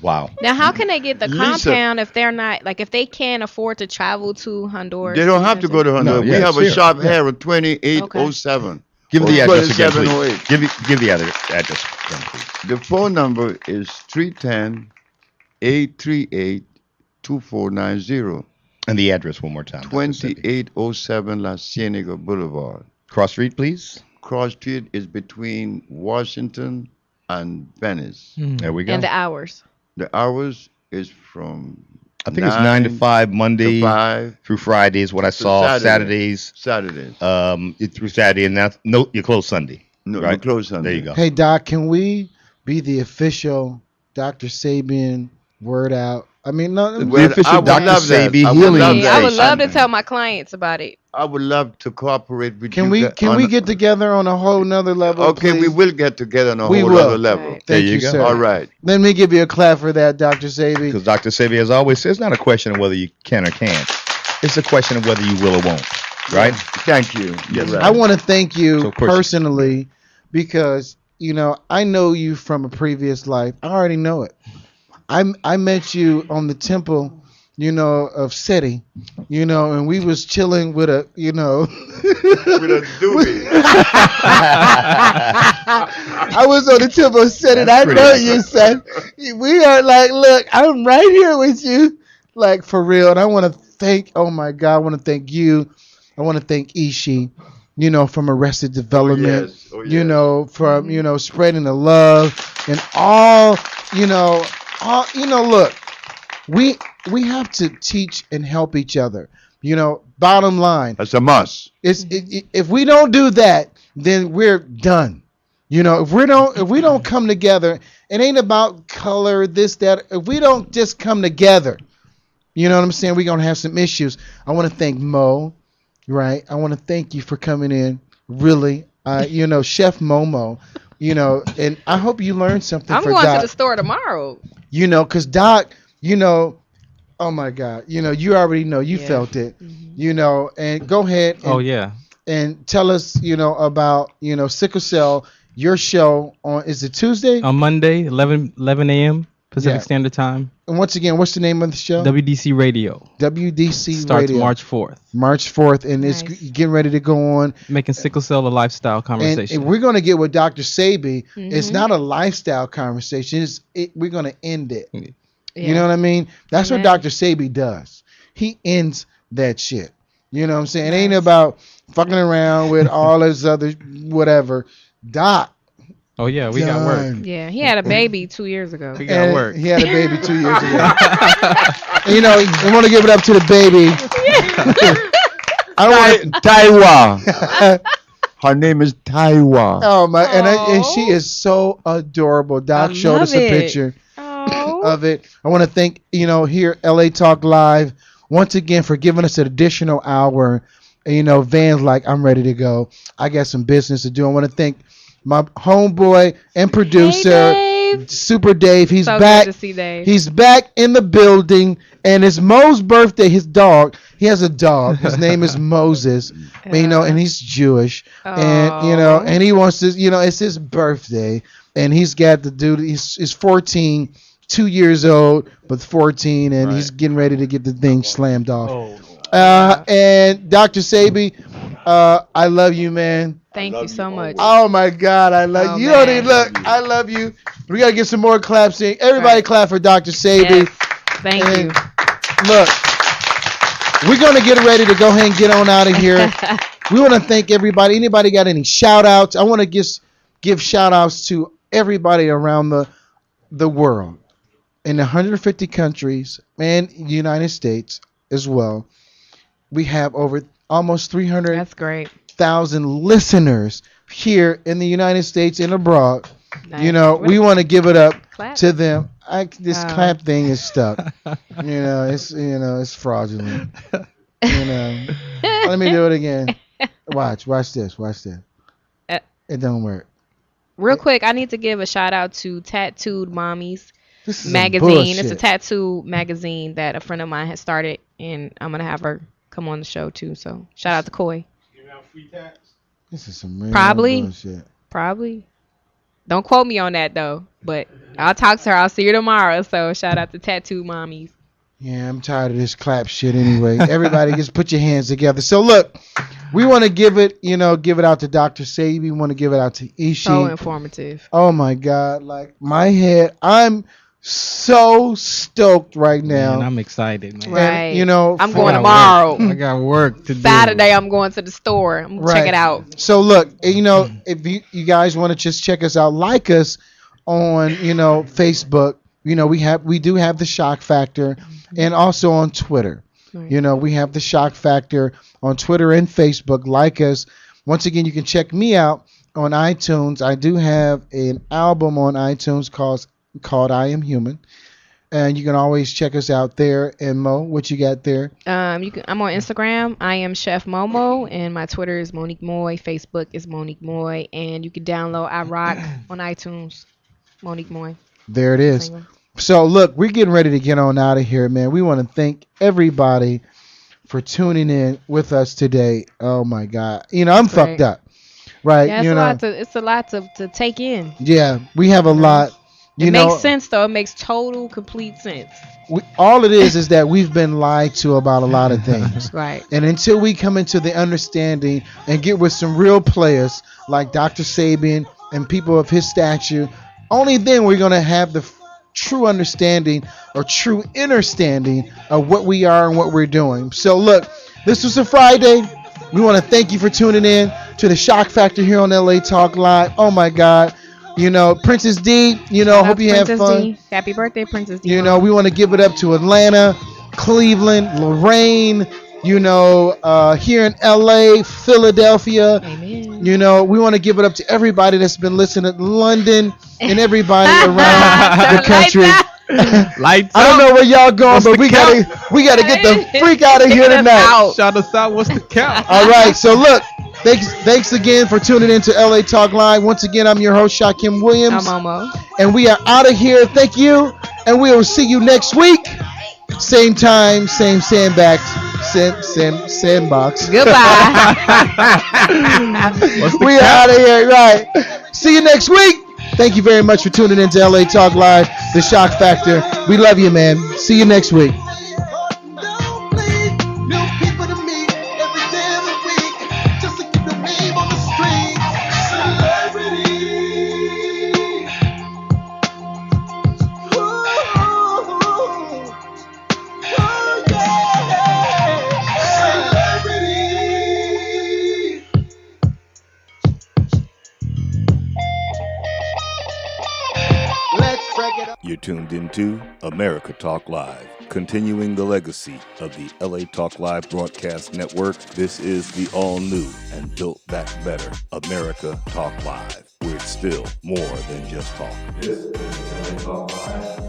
Wow. Now, how can they get the compound if they're not, like, if they can't afford to travel to Honduras? They don't have to go to Honduras. No, we have a shop here at 2807. Okay. Give the address again, please. 2708. Give the address again, please. The phone number is 310-838-2490. And the address one more time. 2807 La Cienega Boulevard. Cross Street, please. Cross Street is between Washington and Venice. There we go. And the hours? The hours is from I think it's 9 to 5 Monday to 5 through Friday is what I saw. Saturdays. Saturdays. Through Saturday, and that's no, you close Sunday. No, right? you close Sunday. There you go. Hey, Doc, can we be the official Dr. Sabian word out? I mean, no, the official Dr. Sebi healing. I would love to tell my clients about it. I would love to cooperate with can you. Can we get together on a whole nother level? Okay, please? we will get together on a whole other level. Right. Thank you, sir. All right. Let me give you a clap for that, Dr. Sebi. Because Dr. Sebi has always said it's not a question of whether you can or can't. It's a question of whether you will or won't. Right? Thank you. Yes. Right. I want to thank you personally because, you know, I know you from a previous life. I already know it. I met you on the temple, you know, of Sebi, you know, and we was chilling with a, you know. with a doobie. I was on the temple of Sebi, and I know you, son. We are like, look, I'm right here with you, like for real. And I want to thank, oh my God, I want to thank you. I want to thank Ishi, you know, from Arrested Development, you know, from, you know, spreading the love and all, you know, look, we have to teach and help each other. You know, bottom line. That's a must. If we don't do that, then we're done. You know, if we don't come together, it ain't about color, this, that. If we don't just come together, you know what I'm saying? We're gonna have some issues. I want to thank Mo, right? I want to thank you for coming in. Really, you know, Chef Momo. You know, and I hope you learned something. I'm going to the store tomorrow. You know, because Doc, you know, oh my God, you know, you already know, you felt it, you know, and go ahead. And, and tell us, you know, about, you know, Sickle Cell, your show on, is it Tuesday? On Monday, 11 a.m. Pacific Standard Time. And once again, what's the name of the show? WDC Radio. WDC Starts Radio. March 4th. March 4th, and it's getting ready to go on. Making Sickle Cell a lifestyle conversation. And we're going to get with Dr. Sebi. It's not a lifestyle conversation. We're going to end it. Yeah. You know what I mean? That's what Dr. Sebi does. He ends that shit. You know what I'm saying? It ain't about fucking around with all this other whatever. Doc. Oh, yeah, we got work. Yeah, he had a baby 2 years ago. We got work. He had a baby 2 years ago. You know, we want to give it up to the baby. Taiwa. Her name is Taiwa. Oh, my. And she is so adorable. Doc showed us a picture of it. I want to thank, you know, here, LA Talk Live, once again for giving us an additional hour. You know, Van's like, I'm ready to go. I got some business to do. I want to thank my homeboy and producer, Super Dave. He's back. Good to see Dave. He's back in the building, and it's Mo's birthday. His dog. He has a dog. His name is Moses. You know, and he's Jewish, and you know, and he wants to. You know, it's his birthday, and he's got the dude. He's 14, 2 years old, but 14, and he's getting ready to get the thing slammed off. And Dr. Sebi, I love you, man. Thank you so much. Oh my God, I love you. Don't even look. I love you. We gotta get some more claps in. Everybody clap for Dr. Sebi. Yes. Thank you. Look, we're gonna get ready to go ahead and get on out of here. We want to thank everybody. Anybody got any shout outs? I want to just give shout outs to everybody around the world in 150 countries and United States as well. We have over almost 300,000 listeners here in the United States and abroad. Nice. We want to give it up to them. This clap thing is stuck. It's fraudulent. Let me do it again. Watch this. It don't work. Real quick, I need to give a shout out to Tattooed Mommies magazine. It's a tattoo magazine that a friend of mine has started, and I'm gonna have her come on the show too. So shout out to Koi. You have free tats? This is some real bullshit. Probably. Don't quote me on that though, but I'll talk to her. I'll see her tomorrow. So shout out to Tattooed Mommies. Yeah, I'm tired of this clap shit anyway. Everybody just put your hands together. So look, we want to give it out to Dr. Sebi. We want to give it out to Ishi. So informative. Oh my God. Like my head, I'm so stoked right now. Man, I'm excited, man. Right. And, I'm going tomorrow. I got work to do. Saturday, I'm going to the store. I'm going to check it out. So look, if you guys want to just check us out, like us on, Facebook. We do have the Shock Factor, and also on Twitter. Right. We have the Shock Factor on Twitter and Facebook. Like us. Once again, you can check me out on iTunes. I do have an album on iTunes called I Am Human, and you can always check us out there. And Mo, what you got there? I'm on Instagram. I am Chef Momo, and my Twitter is Monique Moy. Facebook is Monique Moy, and you can download I Rock on iTunes. Monique Moy. There it is. So look, we're getting ready to get on out of here, man. We want to thank everybody for tuning in with us today. Oh my God, I'm fucked up, right? Yeah, it's a lot to take in. Yeah, we have a lot. It makes sense though. It makes total, complete sense. All it is that we've been lied to about a lot of things. Right. And until we come into the understanding and get with some real players like Dr. Sabian and people of his stature, only then we're gonna have the true understanding or true understanding of what we are and what we're doing. So look, this was a Friday. We want to thank you for tuning in to the Shock Factor here on LA Talk Live. Oh my God. Princess D, hope you have fun. D. Happy birthday, Princess D. We want to give it up to Atlanta, Cleveland, Lorraine, here in LA, Philadelphia. Amen. We want to give it up to everybody that's been listening, London, and everybody around the country. Lights I don't know where y'all going, but we gotta get the freak out of here tonight. Shout us out. What's the count? All right. So look, thanks again for tuning in to LA Talk Live. Once again, I'm your host Shakim Williams. I'm Momo. And we are out of here. Thank you, and we will see you next week. Same time, same sandbox. Goodbye. We out of here. Right. See you next week. Thank you very much for tuning in to LA Talk Live, the Shock Factor. We love you, man. See you next week. You're tuned into America Talk Live, continuing the legacy of the LA Talk Live broadcast network. This is the all-new and built back better America Talk Live, where it's still more than just talk. This is LA Talk Live.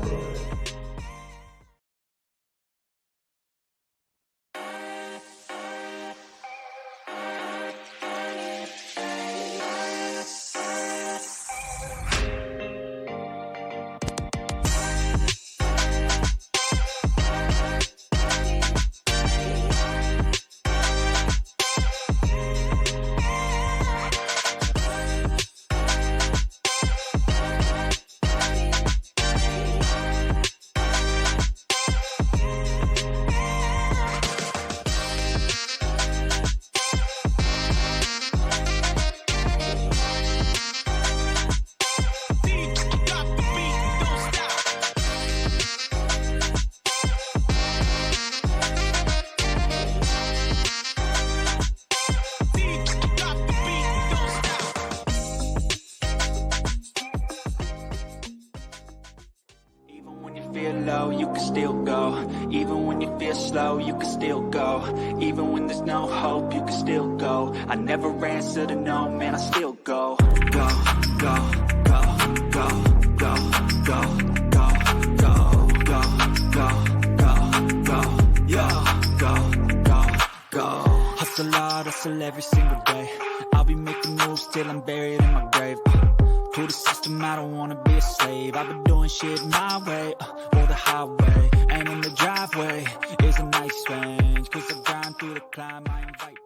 still go. Even when you feel slow, you can still go. Even when there's no hope, you can still go. I never answer to no, man, I still go. Go, go, go, go, go, go, go, go, go, go, go, go, yo, go, go, go. Hustle hard, hustle every single day. I'll be making moves till I'm buried in my grave. To the system, I don't wanna be a slave. I've been doing shit my way, or the highway. And in the driveway is a nice range, 'cause I grind through the climb, I invite